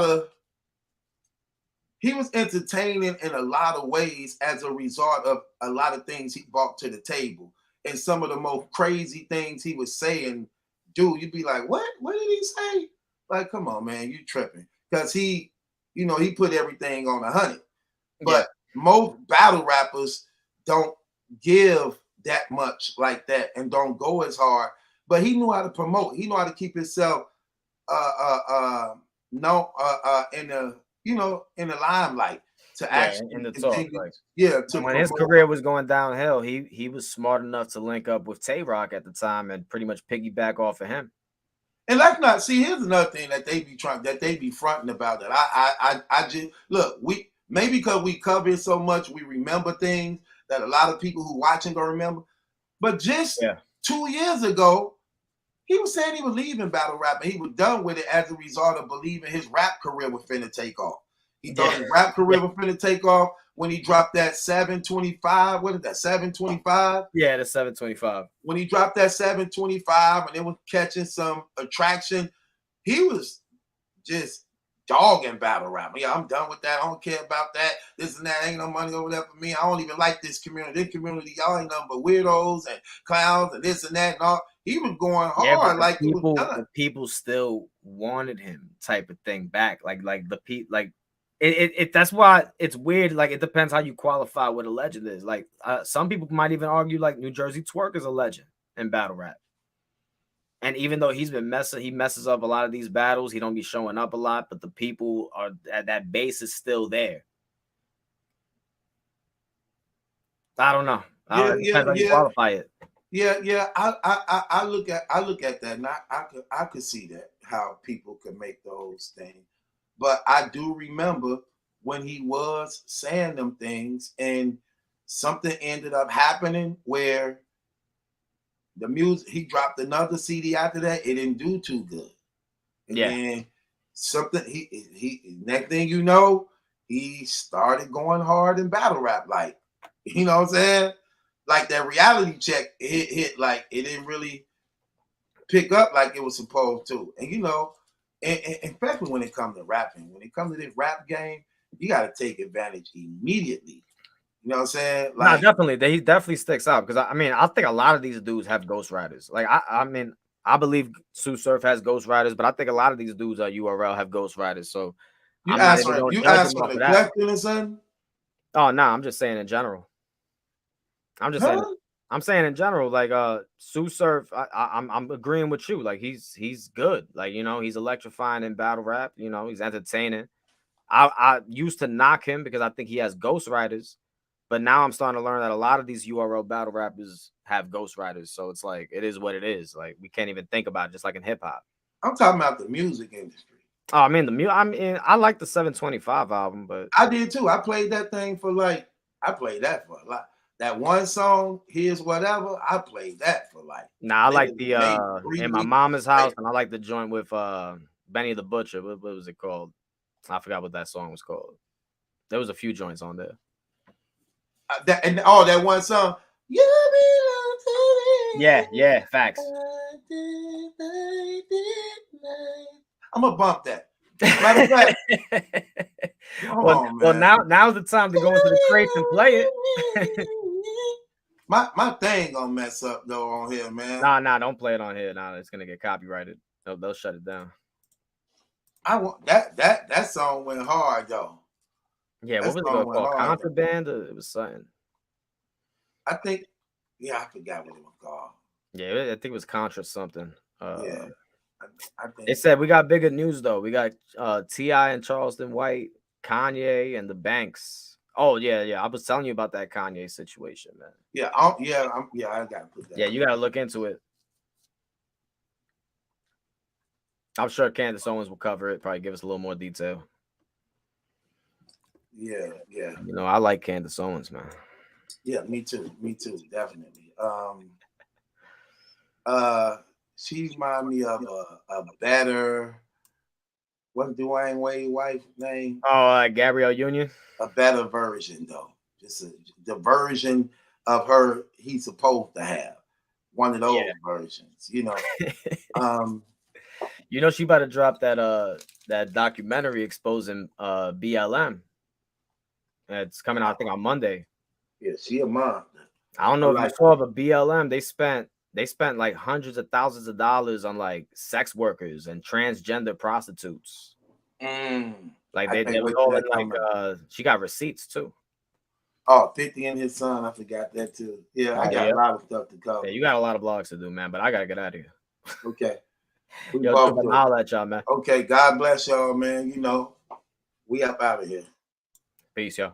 of ways as a result of a lot of things he brought to the table. And some of the most crazy things he was saying, dude, you'd be like, what? What did he say? Like, come on, man, you tripping. Because he put everything on 100. But most battle rappers don't give that much like that and don't go as hard. But he knew how to promote. He knew how to keep himself in the limelight. To actually in the talk, when his career was going downhill, he was smart enough to link up with Tay-Rock at the time and pretty much piggyback off of him. And let's not see. Here's another thing that they be fronting about that. I just look. We maybe because we cover it so much, we remember things that a lot of people who watching don't remember. But just 2 years ago, he was saying he was leaving battle rap and he was done with it as a result of believing his rap career was finna take off. He thought his rap career was finna take off when he dropped that 725. What is that? 725? Yeah, the 725. When he dropped that 725 and it was catching some attraction, he was just dogging battle rap. Yeah, I'm done with that. I don't care about that. This and that. Ain't no money over there for me. I don't even like this community. This community, y'all ain't nothing but weirdos and clowns and this and that and all. He was going hard like it was done. The people still wanted him type of thing back. Like the people, like that's why it's weird. Like it depends how you qualify what a legend is. Like some people might even argue like New Jersey Twerk is a legend in battle rap. And even though he messes up a lot of these battles, he don't be showing up a lot, but the people are that base is still there. I don't know. Depends how you qualify it. Yeah. I look at that, and I could see that how people could make those things. But I do remember when he was saying them things, and something ended up happening where the music, he dropped another CD after that. It didn't do too good. And then something, he next thing you know, he started going hard in battle rap. Like, you know what I'm saying? Like that reality check hit like it didn't really pick up like it was supposed to. And you know, and especially when it comes to rapping, when it comes to this rap game, you got to take advantage immediately. You know what I'm saying? Like, no, definitely. He definitely sticks out because I mean, I think a lot of these dudes have ghostwriters. Like, I mean, I believe Sue Surf has ghostwriters, but I think a lot of these dudes at URL have ghostwriters. So you asked for the question or something? Oh no, I'm just saying in general. I'm saying in general, like Sue Surf, I'm agreeing with you. Like he's good. Like, you know, he's electrifying in battle rap. You know, he's entertaining. I used to knock him because I think he has ghostwriters. But now I'm starting to learn that a lot of these URL battle rappers have ghostwriters. So it's like, it is what it is. Like, we can't even think about it, just like in hip hop. I'm talking about the music industry. Oh, I mean, I like the 725 album, but I did too. I played that thing for like, I played that for a lot. That one song, Here's Whatever, I played that for like. Nah, I like the In My Mama's House, and I like the joint with Benny the Butcher. What was it called? I forgot what that song was called. There was a few joints on there. That one song. You belong to me. Yeah, facts. I'm gonna bump that. Matter of fact. Well, now's the time to go into the crates and play it. my thing gonna mess up though on here, man. Nah, don't play it on here. Nah, it's gonna get copyrighted. They'll shut it down. I want that song went hard though. Yeah, what was it called? Contraband? It was something. I think, I forgot what it was called. Yeah, I think it was Contra something. I think it said we got bigger news though. We got T.I. and Charleston White, Kanye and the Banks. Oh yeah. I was telling you about that Kanye situation, man. I gotta put that. Yeah, you gotta look into it. I'm sure Candace Owens will cover it, probably give us a little more detail. Yeah. You know, I like Candace Owens, man. Yeah, me too, definitely. She remind me of a better. What's Dwayne Wade's wife's name? Oh, Gabrielle Union. A better version, though. Just the version of her he's supposed to have. One of those versions, you know. You know, she about to drop that documentary exposing BLM. It's coming out, I think, on Monday. Yeah, she a mom. I don't know if you saw, but BLM, they spent like hundreds of thousands of dollars on like sex workers and transgender prostitutes. Like they was all in, like she got receipts too. Oh, 50 and his son, I forgot that too. Yeah, I got a lot of stuff to cover. Yeah, you got a lot of blogs to do, man, but I gotta get out of here. Okay. I'll let y'all, man. Okay, God bless y'all, man. You know, we up out of here. Peace, y'all.